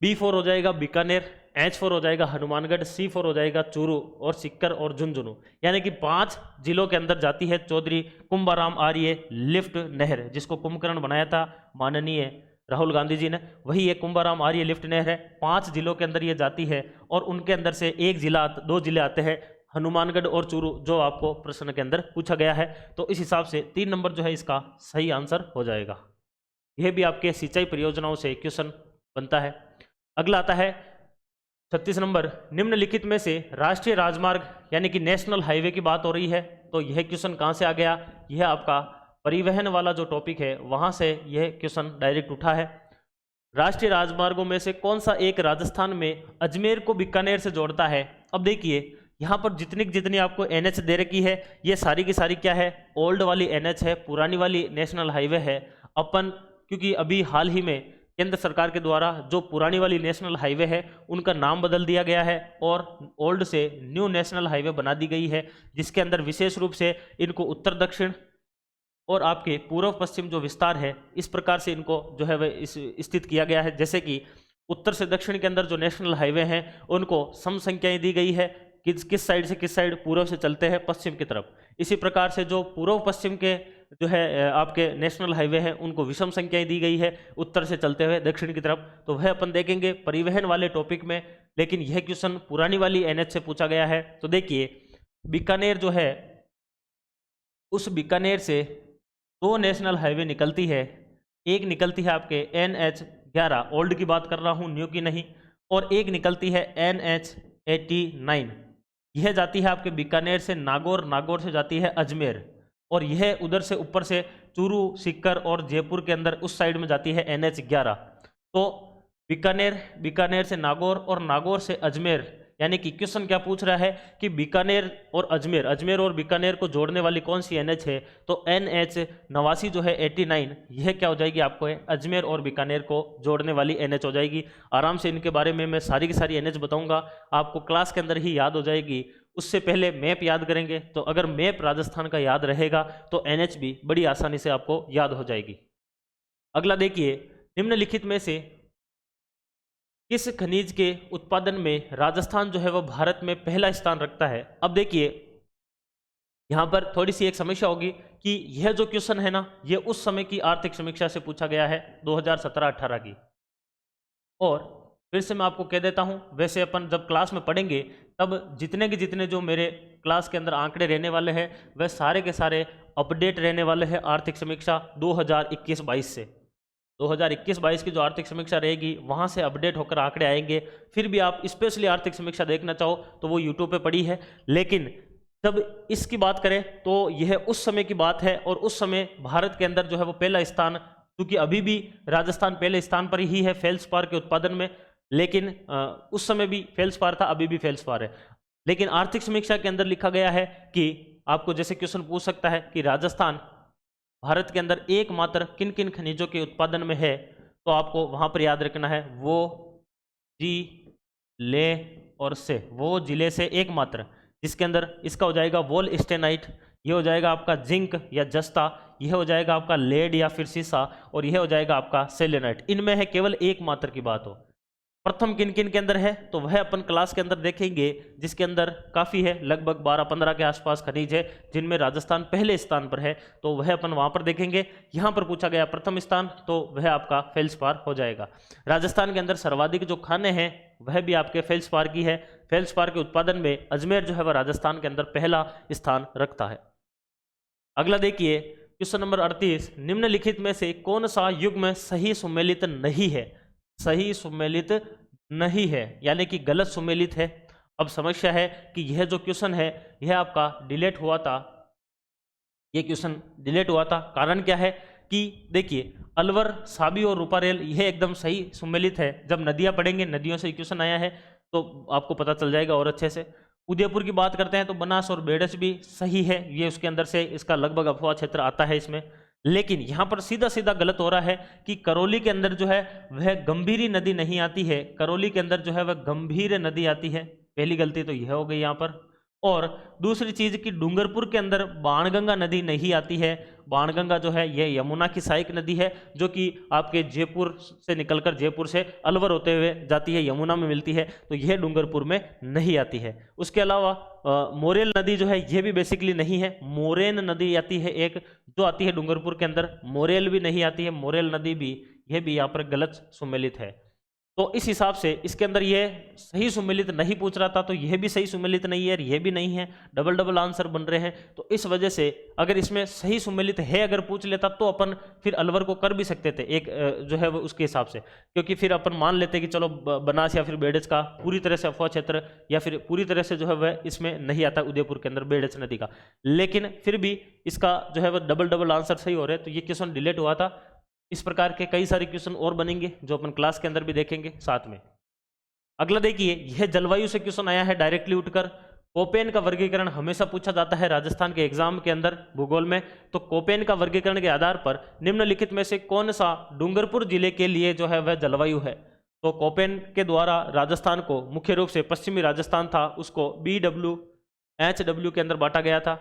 Speaker 1: B4 हो जाएगा बीकानेर, H4 हो जाएगा हनुमानगढ़, C4 हो जाएगा चूरू और सिक्कर और झुंझुनू, यानी कि 5 जिलों के अंदर जाती है चौधरी कुंभाराम आर्य लिफ्ट नहर, जिसको कुंभकर्ण बनाया था माननीय राहुल गांधी जी ने, वही ये कुंभाराम आर्य लिफ्ट नहर है। 5 जिलों के अंदर ये जाती है और उनके अंदर से 2 जिले आते हैं, हनुमानगढ़ और चूरू, जो आपको प्रश्न के अंदर पूछा गया है। तो इस हिसाब से 3 नंबर जो है इसका सही आंसर हो जाएगा। यह भी आपके सिंचाई परियोजनाओं से क्वेश्चन बनता है। अगला आता है 36 नंबर, निम्नलिखित में से राष्ट्रीय राजमार्ग यानी कि नेशनल हाईवे की बात हो रही है, तो यह क्वेश्चन कहाँ से आ गया, यह आपका परिवहन वाला जो टॉपिक है वहाँ से यह क्वेश्चन डायरेक्ट उठा है। राष्ट्रीय राजमार्गों में से कौन सा एक राजस्थान में अजमेर को बीकानेर से जोड़ता है। अब देखिए यहाँ पर जितनी आपको NH दे रखी है, ये सारी की सारी क्या है, ओल्ड वाली NH है, पुरानी वाली नेशनल हाईवे है। अपन क्योंकि अभी हाल ही में केंद्र सरकार के द्वारा जो पुरानी वाली नेशनल हाईवे है उनका नाम बदल दिया गया है और ओल्ड से न्यू नेशनल हाईवे बना दी गई है, जिसके अंदर विशेष रूप से इनको उत्तर दक्षिण और आपके पूर्व पश्चिम जो विस्तार है इस प्रकार से इनको जो है वह स्थित किया गया है। जैसे कि उत्तर से दक्षिण के अंदर जो नेशनल हाईवे हैं उनको सम संख्याएं दी गई है, किस साइड से किस साइड, पूर्व से चलते हैं पश्चिम की तरफ। इसी प्रकार से जो पूर्व पश्चिम के जो है आपके नेशनल हाईवे हैं उनको विषम संख्याएं दी गई है, उत्तर से चलते हुए दक्षिण की तरफ। तो वह अपन देखेंगे परिवहन वाले टॉपिक में, लेकिन यह क्वेश्चन पुरानी वाली NH से पूछा गया है। तो देखिए बीकानेर जो है, उस बीकानेर से 2 नेशनल हाईवे निकलती है, एक निकलती है आपके NH11, ओल्ड की बात कर रहा हूँ, न्यू की नहीं, और एक निकलती है NH89, यह जाती है आपके बीकानेर से नागौर, नागौर से जाती है अजमेर, और यह उधर से ऊपर से चूरू, सीकर और जयपुर के अंदर उस साइड में जाती है NH11। तो बीकानेर से नागौर और नागौर से अजमेर, यानी कि क्वेश्चन क्या पूछ रहा है कि बीकानेर और अजमेर और बीकानेर को जोड़ने वाली कौन सी NH है, तो NH89 जो है 89, यह क्या हो जाएगी आपको है अजमेर और बीकानेर को जोड़ने वाली NH हो जाएगी। आराम से इनके बारे में मैं सारी की सारी NH बताऊंगा, आपको क्लास के अंदर ही याद हो जाएगी। उससे पहले मैप याद करेंगे, तो अगर मैप राजस्थान का याद रहेगा तो NH भी बड़ी आसानी से आपको याद हो जाएगी। अगला देखिए, निम्नलिखित में से किस खनिज के उत्पादन में राजस्थान जो है वह भारत में पहला स्थान रखता है। अब देखिए यहाँ पर थोड़ी सी एक समस्या होगी कि यह जो क्वेश्चन है ना, यह उस समय की आर्थिक समीक्षा से पूछा गया है 2017-18 की। और फिर से मैं आपको कह देता हूँ, वैसे अपन जब क्लास में पढ़ेंगे तब जितने के जितने जो मेरे क्लास के अंदर आंकड़े रहने वाले हैं वह सारे के सारे अपडेट रहने वाले हैं आर्थिक समीक्षा 2021-22 से। 2021-22 की जो आर्थिक समीक्षा रहेगी वहाँ से अपडेट होकर आंकड़े आएंगे। फिर भी आप स्पेशली आर्थिक समीक्षा देखना चाहो तो वो यूट्यूब पे पड़ी है, लेकिन जब इसकी बात करें तो यह उस समय की बात है, और उस समय भारत के अंदर जो है वो पहला स्थान, क्योंकि अभी भी राजस्थान पहले स्थान पर ही है फेल्सपार के उत्पादन में, लेकिन उस समय भी फेल्सपार था, अभी भी फेल्सपार है। लेकिन आर्थिक समीक्षा के अंदर लिखा गया है कि आपको जैसे क्वेश्चन पूछ सकता है कि राजस्थान भारत के अंदर एकमात्र किन किन खनिजों के उत्पादन में है, तो आपको वहां पर याद रखना है वो जिले और से, वो जिले से एकमात्र, जिसके अंदर इसका हो जाएगा वोल स्टेनाइट, ये हो जाएगा आपका जिंक या जस्ता, यह हो जाएगा आपका लेड या फिर सीसा, और यह हो जाएगा आपका सेलेनाइट। इनमें है केवल एकमात्र की बात हो। प्रथम किन किन के अंदर है तो वह अपन क्लास के अंदर देखेंगे, जिसके अंदर काफ़ी है, लगभग 12-15 के आसपास खनिज है जिनमें राजस्थान पहले स्थान पर है, तो वह अपन वहां पर देखेंगे। यहाँ पर पूछा गया प्रथम स्थान, तो वह आपका फेल्सपार हो जाएगा। राजस्थान के अंदर सर्वाधिक जो खाने हैं वह भी आपके फेल्सपार की है। फेल्सपार के उत्पादन में अजमेर जो है वह राजस्थान के अंदर पहला स्थान रखता है। अगला देखिए क्वेश्चन नंबर 38, निम्नलिखित में से कौन सा युग्म सही सुमेलित नहीं है। सही सुमेलित नहीं है यानी कि गलत सुमेलित है। अब समस्या है कि यह जो क्वेश्चन है यह आपका डिलीट हुआ था, यह क्वेश्चन डिलीट हुआ था। कारण क्या है कि देखिए अलवर, साबी और रूपारेल यह एकदम सही सुमेलित है। जब नदियां पढ़ेंगे, नदियों से क्वेश्चन आया है तो आपको पता चल जाएगा और अच्छे से। उदयपुर की बात करते हैं तो बनास और बेडस भी सही है, ये उसके अंदर से इसका लगभग अफवाह क्षेत्र आता है इसमें। लेकिन यहाँ पर सीधा सीधा गलत हो रहा है कि करौली के अंदर जो है वह गंभीरी नदी नहीं आती है, करौली के अंदर जो है वह गंभीर नदी आती है। पहली गलती तो यह हो गई यहाँ पर। और दूसरी चीज कि डूंगरपुर के अंदर बाणगंगा नदी नहीं आती है। बाणगंगा जो है यह यमुना की सहायक नदी है, जो कि आपके जयपुर से निकलकर, जयपुर से अलवर होते हुए जाती है, यमुना में मिलती है, तो यह डूंगरपुर में नहीं आती है। उसके अलावा मोरेल नदी जो है यह भी बेसिकली नहीं है। मोरेन नदी आती है एक, जो आती है डूंगरपुर के अंदर, मोरेल भी नहीं आती है, मोरेल नदी भी, यह भी यहाँ पर गलत सुमेलित है। तो इस हिसाब से इसके अंदर यह सही सुमेलित नहीं पूछ रहा था, तो यह भी सही सुमेलित नहीं है और यह भी नहीं है, डबल डबल आंसर बन रहे हैं। तो इस वजह से अगर इसमें सही सुमेलित है अगर पूछ लेता तो अपन फिर अलवर को कर भी सकते थे एक जो है वो उसके हिसाब से, क्योंकि फिर अपन मान लेते कि चलो बनास या फिर बेडस का पूरी तरह से अफवाह क्षेत्र या फिर पूरी तरह से जो है वह इसमें नहीं आता उदयपुर के अंदर बेडस नदी का। लेकिन फिर भी इसका जो है वह डबल डबल आंसर सही हो रहे हैं, तो ये क्वेश्चन डिलीट हुआ था। इस प्रकार के कई सारे क्वेश्चन और बनेंगे जो अपन क्लास के अंदर भी देखेंगे साथ में। अगला देखिए, यह जलवायु से क्वेश्चन आया है डायरेक्टली उठकर। कोपेन का वर्गीकरण हमेशा पूछा जाता है राजस्थान के एग्जाम के अंदर भूगोल में। तो कोपेन का वर्गीकरण के आधार पर निम्नलिखित में से कौन सा डूंगरपुर जिले के लिए जो है वह जलवायु है। तो कोपेन के द्वारा राजस्थान को मुख्य रूप से पश्चिमी राजस्थान था, उसको BWHW के अंदर बांटा गया था।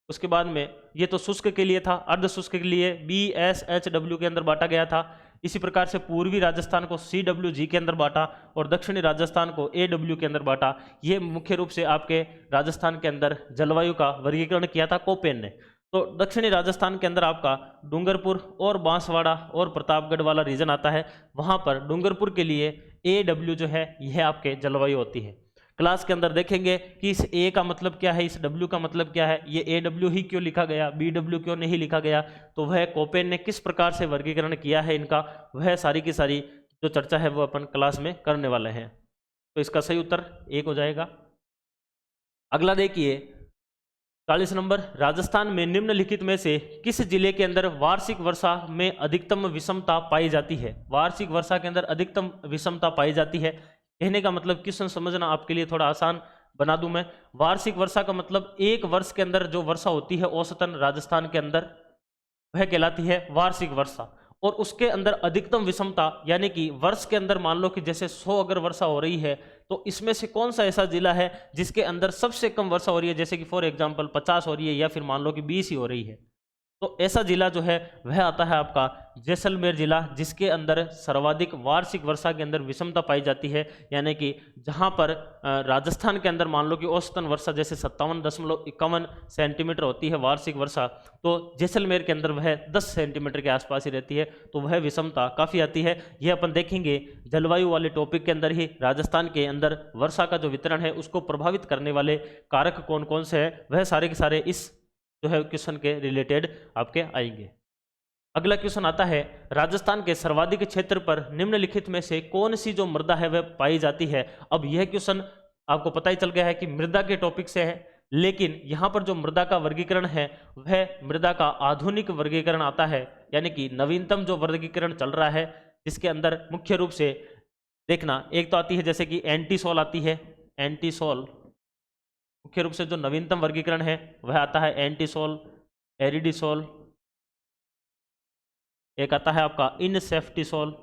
Speaker 1: उसके बाद में ये तो शुष्क के लिए था, अर्ध शुष्क के लिए BSHW के अंदर बांटा गया था। इसी प्रकार से पूर्वी राजस्थान को CWG के अंदर बांटा और दक्षिणी राजस्थान को AW के अंदर बांटा। ये मुख्य रूप से आपके राजस्थान के अंदर जलवायु का वर्गीकरण किया था कोपेन ने। तो दक्षिणी राजस्थान के अंदर आपका डूंगरपुर और बांसवाड़ा और प्रतापगढ़ वाला रीजन आता है। वहां पर डूंगरपुर के लिए AW जो है यह आपके जलवायु होती है। क्लास के अंदर देखेंगे कि इस A का मतलब क्या है, इस W का मतलब क्या है, ये AW ही क्यों लिखा गया, BW क्यों नहीं लिखा गया, तो वह कोपेन ने किस प्रकार से वर्गीकरण किया है इनका, वह सारी की सारी जो चर्चा है वो अपन क्लास में करने वाले हैं। तो इसका सही उत्तर 1 हो जाएगा। अगला देखिए 40 नंबर, राजस्थान में निम्नलिखित में से किस जिले के अंदर वार्षिक वर्षा में अधिकतम विषमता पाई जाती है। वार्षिक वर्षा के अंदर अधिकतम विषमता पाई जाती है, कहने का मतलब क्वेश्चन समझना आपके लिए थोड़ा आसान बना दूं मैं। वार्षिक वर्षा का मतलब एक वर्ष के अंदर जो वर्षा होती है औसतन राजस्थान के अंदर, वह कहलाती है वार्षिक वर्षा। और उसके अंदर अधिकतम विषमता यानी कि वर्ष के अंदर मान लो कि जैसे 100 अगर वर्षा हो रही है तो इसमें से कौन सा ऐसा जिला है जिसके अंदर सबसे कम वर्षा हो रही है, जैसे कि फॉर एग्जांपल 50 हो रही है या फिर मान लो कि 20 ही हो रही है, तो ऐसा जिला जो है वह आता है आपका जैसलमेर जिला, जिसके अंदर सर्वाधिक वार्षिक वर्षा के अंदर विषमता पाई जाती है। यानी कि जहां पर राजस्थान के अंदर मान लो कि औसतन वर्षा जैसे 57.51 सेंटीमीटर होती है वार्षिक वर्षा, तो जैसलमेर के अंदर वह 10 सेंटीमीटर के आसपास ही रहती है, तो वह विषमता काफ़ी आती है। यह अपन देखेंगे जलवायु वाले टॉपिक के अंदर ही। राजस्थान के अंदर वर्षा का जो वितरण है उसको प्रभावित करने वाले कारक कौन कौन से हैं, वह सारे के सारे इस जो है क्वेश्चन के रिलेटेड आपके आएंगे। अगला क्वेश्चन आता है, राजस्थान के सर्वाधिक क्षेत्र पर निम्नलिखित में से कौन सी जो मृदा है वह पाई जाती है। अब यह क्वेश्चन आपको पता ही चल गया है कि मृदा के टॉपिक से है, लेकिन यहाँ पर जो मृदा का वर्गीकरण है वह मृदा का आधुनिक वर्गीकरण आता है, यानी कि नवीनतम जो वर्गीकरण चल रहा है, जिसके अंदर मुख्य रूप से देखना एक तो आती है जैसे कि एंटीसोल आती है। एंटीसोल मुख्य रूप से जो नवीनतम वर्गीकरण है वह आता है एंटीसोल, एरिडिसोल, एक आता है आपका इनसेफ्टिसोल,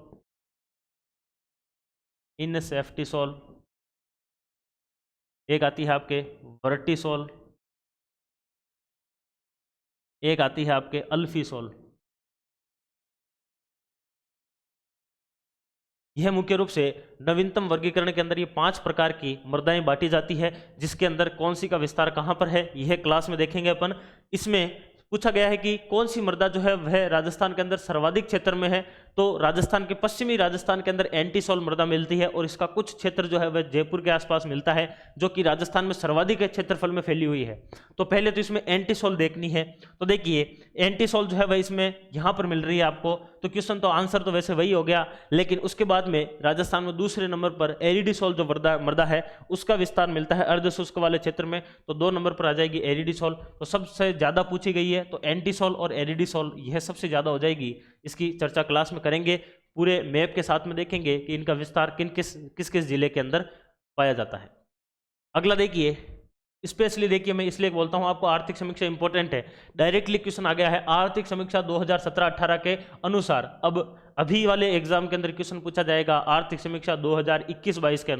Speaker 1: इनसेफ्टिसोल, एक आती है आपके वर्टिसोल, एक आती है आपके अल्फिसोल। यह मुख्य रूप से नवीनतम वर्गीकरण के अंदर ये 5 प्रकार की मृदाएं बांटी जाती है, जिसके अंदर कौन सी का विस्तार कहां पर है यह क्लास में देखेंगे अपन। इसमें पूछा गया है कि कौन सी मृदा जो है वह राजस्थान के अंदर सर्वाधिक क्षेत्र में है, तो राजस्थान के पश्चिमी राजस्थान के अंदर एंटीसोल मृदा मिलती है और इसका कुछ क्षेत्र जो है वह जयपुर के आसपास मिलता है, जो कि राजस्थान में सर्वाधिक क्षेत्रफल में फैली हुई है। तो पहले तो इसमें एंटीसोल देखनी है। तो देखिए एंटीसोल जो है वह इसमें यहाँ पर मिल रही है आपको, तो क्वेश्चन तो आंसर तो वैसे वही हो गया, लेकिन उसके बाद में राजस्थान में दूसरे नंबर पर एरिडीसोल जो मृदा है उसका विस्तार मिलता है अर्धशुष्क वाले क्षेत्र में, तो 2 नंबर पर आ जाएगी एरिडीसोल। तो सबसे ज्यादा पूछी गई है तो एंटीसोल और एरिडीसोल यह सबसे ज्यादा हो जाएगी। इसकी चर्चा क्लास में करेंगे, पूरे मैप के साथ में देखेंगे कि इनका विस्तार किस किस जिले के अंदर पाया जाता है। अगला देखिए, स्पेशली देखिए मैं इसलिए बोलता हूं आपको आर्थिक समीक्षा इंपॉर्टेंट है। डायरेक्टली क्वेश्चन आ गया है आर्थिक समीक्षा 2017-18 के अनुसार। अब अभी वाले एग्जाम के अंदर क्वेश्चन पूछा जाएगा आर्थिक समीक्षा 2021-22 के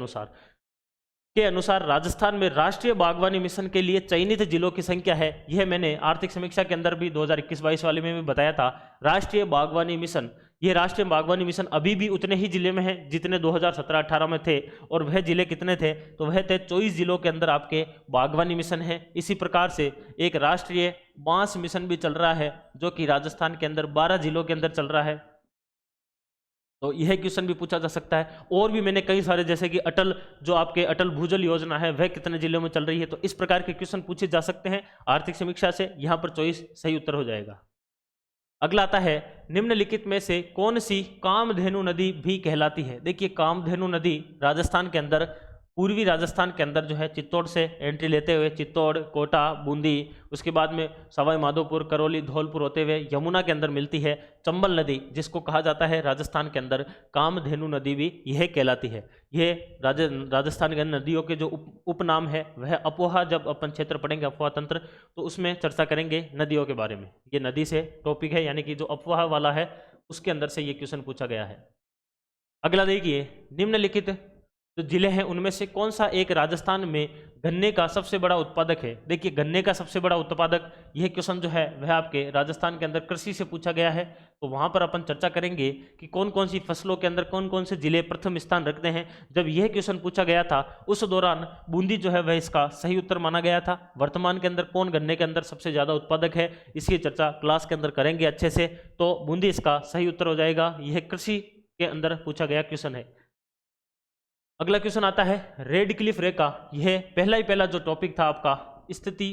Speaker 1: अनुसार राजस्थान में राष्ट्रीय बागवानी मिशन के लिए चयनित जिलों की संख्या है। यह मैंने आर्थिक समीक्षा के अंदर भी 2021-22 वाले में भी बताया था। राष्ट्रीय बागवानी मिशन, ये राष्ट्रीय बागवानी मिशन अभी भी उतने ही जिले में है जितने 2017-18 में थे, और वह जिले कितने थे, तो वह थे 24 जिलों के अंदर आपके बागवानी मिशन है। इसी प्रकार से एक राष्ट्रीय बांस मिशन भी चल रहा है जो कि राजस्थान के अंदर 12 जिलों के अंदर चल रहा है, तो यह क्वेश्चन भी पूछा जा सकता है। और भी मैंने कई सारे, जैसे कि अटल जो आपके अटल भूजल योजना है वह कितने जिलों में चल रही है, तो इस प्रकार के क्वेश्चन पूछे जा सकते हैं आर्थिक समीक्षा से। यहाँ पर चॉइस सही उत्तर हो जाएगा। अगला आता है निम्नलिखित में से कौन सी कामधेनु नदी भी कहलाती है। देखिए कामधेनु नदी राजस्थान के अंदर, पूर्वी राजस्थान के अंदर जो है चित्तौड़ से एंट्री लेते हुए चित्तौड़, कोटा, बूंदी, उसके बाद में सवाई माधोपुर, करौली, धौलपुर होते हुए यमुना के अंदर मिलती है। चंबल नदी जिसको कहा जाता है राजस्थान के अंदर कामधेनु नदी भी यह कहलाती है। यह राजस्थान के नदियों के जो उपनाम है वह अपोहा, जब अपन क्षेत्र पढ़ेंगे अफवाह तंत्र तो उसमें चर्चा करेंगे नदियों के बारे में। ये नदी से टॉपिक है, यानी कि जो अफवाह वाला है उसके अंदर से ये क्वेश्चन पूछा गया है। अगला देखिए, निम्नलिखित जो जिले हैं उनमें से कौन सा एक राजस्थान में गन्ने का सबसे बड़ा उत्पादक है। देखिए गन्ने का सबसे बड़ा उत्पादक, यह क्वेश्चन जो है वह आपके राजस्थान के अंदर कृषि से पूछा गया है, तो वहां पर अपन चर्चा करेंगे कि कौन कौन सी फसलों के अंदर कौन कौन से जिले प्रथम स्थान रखते हैं। जब यह क्वेश्चन पूछा गया था उस दौरान बूंदी जो है वह इसका सही उत्तर माना गया था। वर्तमान के अंदर कौन गन्ने के अंदर सबसे ज्यादा उत्पादक है, इसकी चर्चा क्लास के अंदर करेंगे अच्छे से, तो बूंदी इसका सही उत्तर हो जाएगा। यह कृषि के अंदर पूछा गया क्वेश्चन है। अगला क्वेश्चन आता है रेड क्लिफ रेखा। यह पहला जो टॉपिक था आपका स्थिति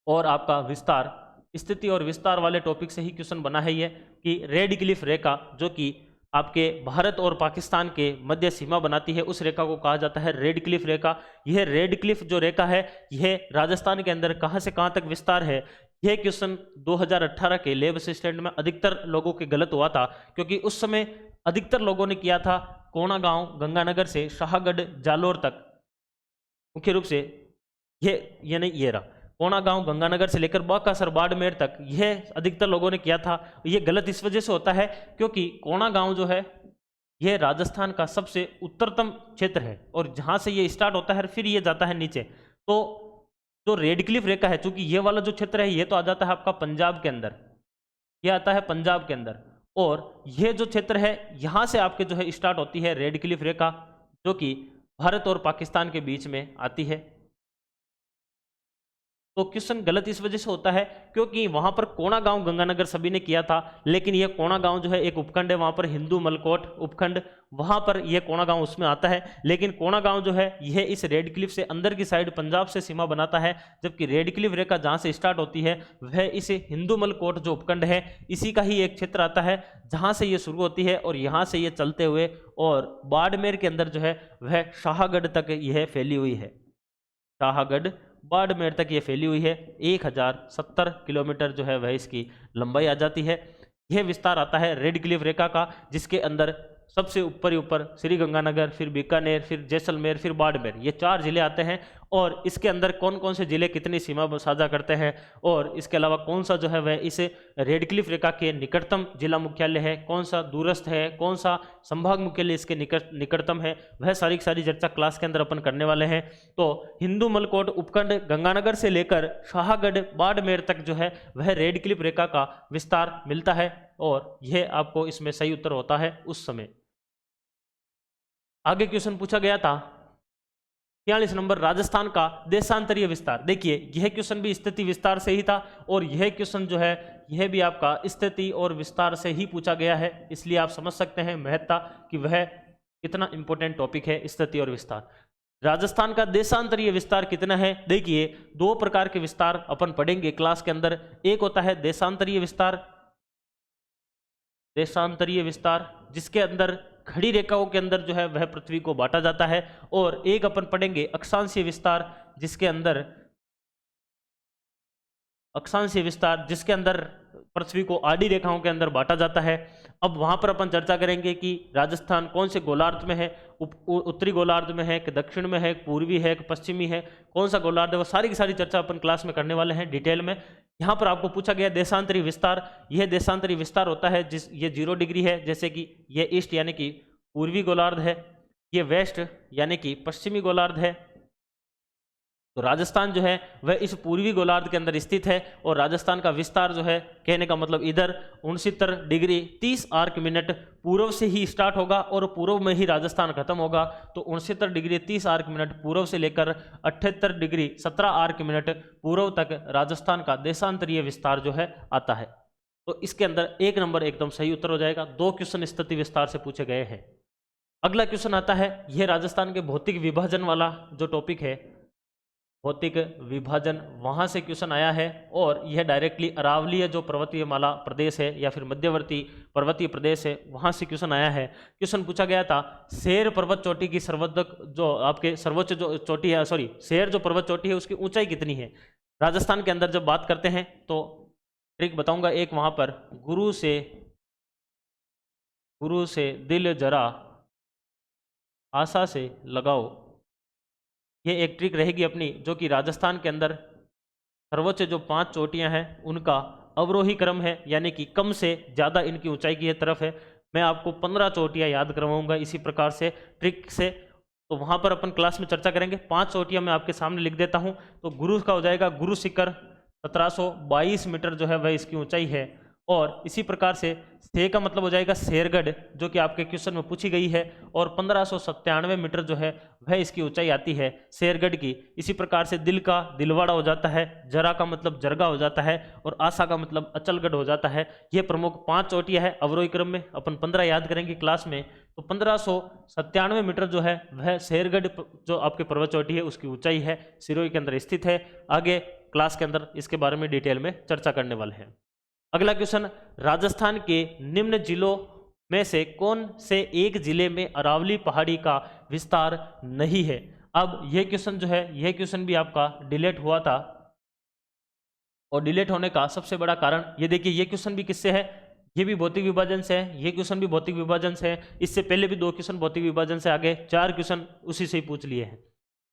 Speaker 1: और आपका विस्तार, स्थिति और विस्तार वाले टॉपिक से ही क्वेश्चन बना है। यह कि रेड क्लिफ रेखा जो कि आपके भारत और पाकिस्तान के मध्य सीमा बनाती है, उस रेखा को कहा जाता है रेड क्लिफ रेखा। यह रेड क्लिफ जो रेखा है यह राजस्थान के अंदर कहां से कहां तक विस्तार है। यह क्वेश्चन 2018 के लेब असिस्टेंट में अधिकतर लोगों के गलत हुआ था, क्योंकि उस समय अधिकतर लोगों ने किया था कोणागांव गंगानगर से शाहगढ़ जालोर तक, मुख्य रूप से ये नहीं, ये रहा कोणागांव गंगानगर से लेकर बाकासर बाड़मेर तक, यह अधिकतर लोगों ने किया था। यह गलत इस वजह से होता है क्योंकि कोणागांव जो है यह राजस्थान का सबसे उत्तरतम क्षेत्र है और जहां से ये स्टार्ट होता है फिर ये जाता है नीचे। तो जो रेड क्लिफ रेखा है, चूंकि ये वाला जो क्षेत्र है ये तो आ जाता है आपका पंजाब के अंदर, ये आता है पंजाब के अंदर, और ये जो क्षेत्र है यहां से आपके जो है स्टार्ट होती है रेड क्लिफ रेखा, जो कि भारत और पाकिस्तान के बीच में आती है। तो क्वेश्चन गलत इस वजह से होता है क्योंकि वहां पर कोणागांव गंगानगर सभी ने किया था, लेकिन यह कोणागांव जो है एक उपखंड है, वहां पर हिंदू मलकोट उपखंड, वहां पर यह कोणागांव उसमें आता है। लेकिन कोणागांव जो है यह इस रेड क्लिफ से अंदर की साइड पंजाब से सीमा बनाता है, जबकि रेड क्लिफ रेखा जहां से स्टार्ट होती है वह इस हिंदू मलकोट जो उपखंड है इसी का ही एक क्षेत्र आता है, जहां से यह शुरू होती है और यहां से यह चलते हुए और बाड़मेर के अंदर जो है वह शाहगढ़ तक यह फैली हुई है। शाहगढ़ बाड़मेर तक ये फैली हुई है। 1070 किलोमीटर जो है वह इसकी लंबाई आ जाती है। यह विस्तार आता है रेड क्लिफ रेखा का, जिसके अंदर सबसे ऊपर ही ऊपर श्री गंगानगर, फिर बीकानेर, फिर जैसलमेर, फिर बाड़मेर, ये 4 जिले आते हैं। और इसके अंदर कौन कौन से जिले कितनी सीमा साझा करते हैं और इसके अलावा कौन सा जो है वह इस रेड क्लिफ रेखा के निकटतम जिला मुख्यालय है, कौन सा दूरस्थ है, कौन सा संभाग मुख्यालय इसके निकटतम है, वह सारी की सारी चर्चा क्लास के अंदर अपन करने वाले हैं। तो हिंदू मलकोट उपखंड गंगानगर से लेकर शाहगढ़ बाड़मेर तक जो है वह रेड क्लिफ रेखा का विस्तार मिलता है और यह आपको इसमें सही उत्तर होता है उस समय। आगे क्वेश्चन पूछा गया था 43 नंबर, राजस्थान का देशांतरीय विस्तार। देखिए यह क्वेश्चन भी स्थिति विस्तार से ही था और यह क्वेश्चन जो है यह भी आपका स्थिति और विस्तार से ही पूछा गया है, इसलिए आप समझ सकते हैं महत्ता कि वह कितना इंपॉर्टेंट टॉपिक है स्थिति और विस्तार। राजस्थान का देशांतरीय विस्तार कितना है? देखिए, दो प्रकार के विस्तार अपन पढ़ेंगे क्लास के अंदर। एक होता है देशांतरीय विस्तार, देशांतरीय विस्तार जिसके अंदर खड़ी रेखाओं के अंदर जो है वह पृथ्वी को बांटा जाता है, और एक अपन पढ़ेंगे अक्षांशीय विस्तार जिसके अंदर पृथ्वी को आड़ी रेखाओं के अंदर बांटा जाता है। अब वहां पर अपन चर्चा करेंगे कि राजस्थान कौन से गोलार्ध में है, उत्तरी गोलार्ध में है कि दक्षिण में है, पूर्वी है कि पश्चिमी है, कौन सा गोलार्ध है, वो सारी की सारी चर्चा अपन क्लास में करने वाले हैं डिटेल में। यहाँ पर आपको पूछा गया देशांतरी विस्तार, यह देशांतरी विस्तार होता है ये 0 डिग्री है, जैसे कि ये ईस्ट यानी कि पूर्वी गोलार्ध है, ये वेस्ट यानी कि पश्चिमी गोलार्ध है। तो राजस्थान जो है वह इस पूर्वी गोलार्ध के अंदर स्थित है, और राजस्थान का विस्तार जो है कहने का मतलब इधर 69 डिग्री 30 आर्क मिनट पूर्व से ही स्टार्ट होगा और पूर्व में ही राजस्थान खत्म होगा। तो 69 डिग्री 30 आर्क मिनट पूर्व से लेकर 78 डिग्री 17 आर्क मिनट पूर्व तक राजस्थान का देशांतरीय विस्तार जो है आता है। तो इसके अंदर 1 नंबर एकदम सही उत्तर हो जाएगा। 2 क्वेश्चन स्थिति विस्तार से पूछे गए हैं। अगला क्वेश्चन आता है, यह राजस्थान के भौतिक विभाजन वाला जो टॉपिक है, भौतिक विभाजन, वहां से क्वेश्चन आया है, और यह डायरेक्टली अरावलीय जो पर्वतीय माला प्रदेश है या फिर मध्यवर्ती पर्वतीय प्रदेश है वहां से क्वेश्चन आया है। क्वेश्चन पूछा गया था शेर पर्वत चोटी की सर्वोच्च जो आपके सर्वोच्च जो चोटी है, शेर जो पर्वत चोटी है उसकी ऊंचाई कितनी है। राजस्थान के अंदर जब बात करते हैं तो ट्रिक बताऊंगा एक, वहां पर गुरु से दिल जरा आशा से लगाओ, ये एक ट्रिक रहेगी अपनी, जो कि राजस्थान के अंदर सर्वोच्च जो 5 चोटियां हैं उनका अवरोही क्रम है, यानी कि कम से ज़्यादा इनकी ऊंचाई की तरफ है। मैं आपको 15 चोटियां याद करवाऊंगा इसी प्रकार से ट्रिक से, तो वहां पर अपन क्लास में चर्चा करेंगे। 5 चोटियां मैं आपके सामने लिख देता हूं। तो गुरु का हो जाएगा गुरु शिखर, 1722 मीटर जो है वह इसकी ऊंचाई है। और इसी प्रकार से से का मतलब हो जाएगा शेरगढ़, जो कि आपके क्वेश्चन में पूछी गई है, और 1597 मीटर जो है वह इसकी ऊंचाई आती है शेरगढ़ की। इसी प्रकार से दिल का दिलवाड़ा हो जाता है, जरा का मतलब जरगा हो जाता है, और आशा का मतलब अचलगढ़ हो जाता है। ये प्रमुख 5 चोटियां है अवरोही क्रम में। अपन 15 याद करेंगे क्लास में। तो 1597 मीटर जो है वह शेरगढ़ जो आपके पर्वत चोटी है उसकी ऊंचाई है, सिरोही के अंदर स्थित है। आगे क्लास के अंदर इसके बारे में डिटेल में चर्चा करने वाले हैं। अगला क्वेश्चन, राजस्थान के निम्न जिलों में से कौन से एक जिले में अरावली पहाड़ी का विस्तार नहीं है। अब यह क्वेश्चन जो है, यह क्वेश्चन भी आपका डिलीट हुआ था, और डिलीट होने का सबसे बड़ा कारण ये देखिए, ये क्वेश्चन भी किससे है, ये भी भौतिक विभाजन से है, ये क्वेश्चन भी भौतिक विभाजन से है। इससे पहले भी 2 क्वेश्चन भौतिक विभाजन से, आगे 4 क्वेश्चन उसी से ही पूछ लिए हैं।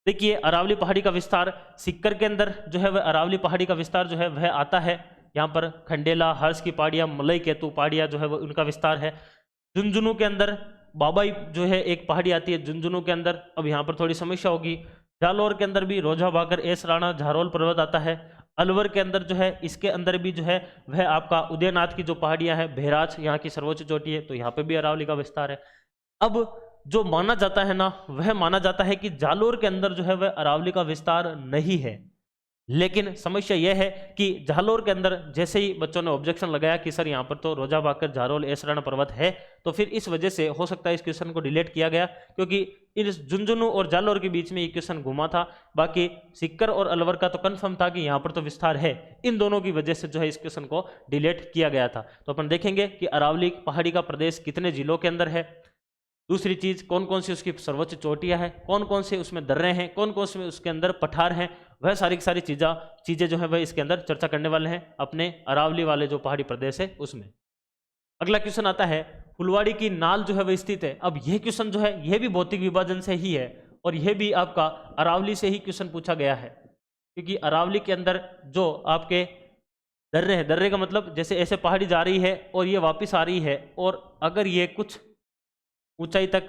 Speaker 1: देखिए, अरावली पहाड़ी का विस्तार सिक्कर के अंदर जो है वह अरावली पहाड़ी का विस्तार जो है वह आता है। यहाँ पर खंडेला, हर्ष की पहाड़ियाँ, मलई केतु पहाड़ियाँ जो है वो उनका विस्तार है। झुंझुनू के अंदर बाबाई जो है एक पहाड़ी आती है झुंझुनू के अंदर। अब यहाँ पर थोड़ी समस्या होगी। जालौर के अंदर भी रोजा भाकर, एस राणा, झारोल पर्वत आता है। अलवर के अंदर जो है, इसके अंदर भी जो है वह आपका उदयनाथ की जो पहाड़ियाँ हैं, बहराज यहाँ की सर्वोच्च चोटी है, तो यहाँ पे भी अरावली का विस्तार है। अब जो माना जाता है ना, वह माना जाता है कि जालोर के अंदर जो है वह अरावली का विस्तार नहीं है। लेकिन समस्या यह है कि जालोर के अंदर जैसे ही बच्चों ने ऑब्जेक्शन लगाया कि सर यहाँ पर तो रोजा भाकर, झारोल, एसराना पर्वत है, तो फिर इस वजह से हो सकता है इस क्वेश्चन को डिलीट किया गया, क्योंकि इस झुंझुनू और जालोर के बीच में ये क्वेश्चन घुमा था। बाकी सिक्कर और अलवर का तो कंफर्म था कि यहाँ पर तो विस्तार है। इन दोनों की वजह से जो है इस क्वेश्चन को डिलीट किया गया था। तो अपन देखेंगे कि अरावली पहाड़ी का प्रदेश कितने जिलों के अंदर है। दूसरी चीज, कौन कौन सी उसकी सर्वोच्च चोटियां हैं, कौन कौन से उसमें दर्रे हैं, कौन कौन से उसके अंदर पठार हैं, वह सारी की सारी चीजें जो है वह इसके अंदर चर्चा करने वाले हैं अपने अरावली वाले जो पहाड़ी प्रदेश है उसमें। अगला क्वेश्चन आता है, फुलवाड़ी की नाल जो है वह स्थित है। अब यह क्वेश्चन जो है यह भी भौतिक विभाजन से ही है, और यह भी आपका अरावली से ही क्वेश्चन पूछा गया है, क्योंकि अरावली के अंदर जो आपके दर्रे हैं, दर्रे का मतलब जैसे ऐसे पहाड़ी जा रही है और ये वापिस आ रही है, और अगर ये कुछ ऊंचाई तक,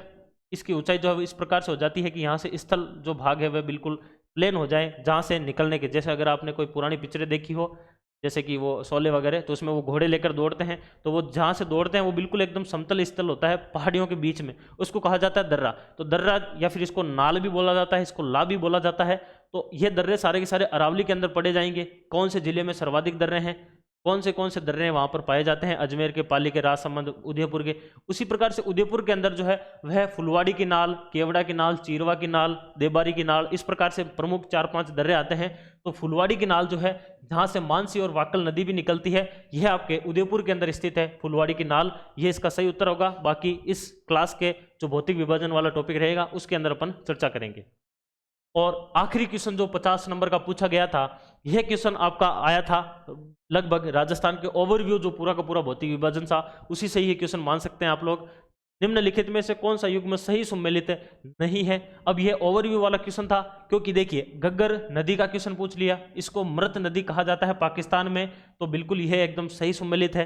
Speaker 1: इसकी ऊंचाई जो है इस प्रकार से हो जाती है कि यहाँ से स्थल जो भाग है वह बिल्कुल प्लेन हो जाए, जहाँ से निकलने के, जैसे अगर आपने कोई पुरानी पिक्चरें देखी हो जैसे कि वो शोले वगैरह, तो उसमें वो घोड़े लेकर दौड़ते हैं, तो वो जहाँ से दौड़ते हैं वो बिल्कुल एकदम समतल स्थल होता है पहाड़ियों के बीच में, उसको कहा जाता है दर्रा। तो दर्रा या फिर इसको नाल भी बोला जाता है, इसको ला भी बोला जाता है। तो ये दर्रे सारे के सारे अरावली के अंदर पड़े जाएंगे। कौन से जिले में सर्वाधिक दर्रे हैं, कौन से दर्रे वहाँ पर पाए जाते हैं, अजमेर के, पाली के, राजसमंद, उदयपुर के। उसी प्रकार से उदयपुर के अंदर जो है वह फुलवाड़ी की नाल, केवड़ा की नाल, चीरवा की नाल, देबारी की नाल, इस प्रकार से प्रमुख 4-5 दर्रे आते हैं। तो फुलवाड़ी की नाल जो है जहाँ से मानसी और वाकल नदी भी निकलती है, यह आपके उदयपुर के अंदर स्थित है फुलवाड़ी की नाल। ये इसका सही उत्तर होगा। बाकी इस क्लास के जो भौतिक विभाजन वाला टॉपिक रहेगा उसके अंदर अपन चर्चा करेंगे। और आखिरी क्वेश्चन जो 50 नंबर का पूछा गया था, यह क्वेश्चन आपका आया था लगभग राजस्थान के ओवरव्यू, जो पूरा का पूरा भौतिक विभाजन था, उसी से ये क्वेश्चन मान सकते हैं आप लोग। निम्नलिखित में से कौन सा युग्म सही सम्मिलित नहीं है। अब यह ओवरव्यू वाला क्वेश्चन था, क्योंकि देखिए घग्गर नदी का क्वेश्चन पूछ लिया, इसको मृत नदी कहा जाता है पाकिस्तान में, तो बिल्कुल यह एकदम सही सम्मिलित है।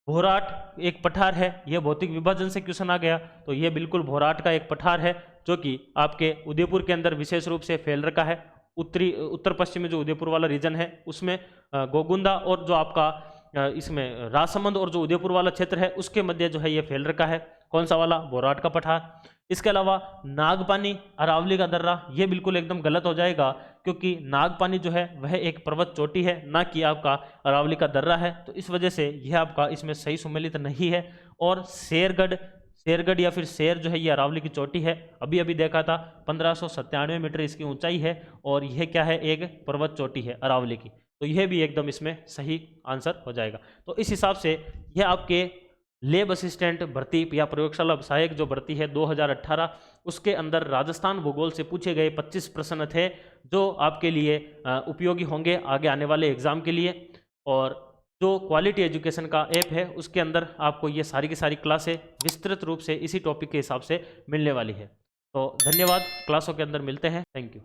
Speaker 1: भोराट एक पठार है, यह भौतिक विभाजन से क्वेश्चन आ गया, तो यह बिल्कुल भोराट का एक पठार है जो कि आपके उदयपुर के अंदर विशेष रूप से फैल रखा है। उत्तर पश्चिम में जो उदयपुर वाला रीजन है उसमें गोगुंदा और जो आपका इसमें राजसमंद और जो उदयपुर वाला क्षेत्र है उसके मध्य जो है ये फैल रखा है। कौन सा वाला? भोराट का पठार। इसके अलावा नागपानी, अरावली का दर्रा, ये बिल्कुल एकदम गलत हो जाएगा, क्योंकि नागपानी जो है वह एक पर्वत चोटी है, ना कि आपका अरावली का दर्रा है, तो इस वजह से यह आपका इसमें सही सम्मिलित नहीं है। और शेरगढ़ या फिर शेर जो है ये अरावली की चोटी है, अभी अभी देखा था 1597 मीटर इसकी ऊंचाई है, और यह क्या है? एक पर्वत चोटी है अरावली की, तो यह भी एकदम इसमें सही आंसर हो जाएगा। तो इस हिसाब से यह आपके लैब असिस्टेंट भर्ती या प्रयोगशाला सहायक जो भर्ती है 2018, उसके अंदर राजस्थान भूगोल से पूछे गए 25 प्रश्न थे जो आपके लिए उपयोगी होंगे आगे आने वाले एग्जाम के लिए। और जो क्वालिटी एजुकेशन का ऐप है उसके अंदर आपको ये सारी की सारी क्लासें विस्तृत रूप से इसी टॉपिक के हिसाब से मिलने वाली है। तो धन्यवाद, क्लासों के अंदर मिलते हैं। Thank you.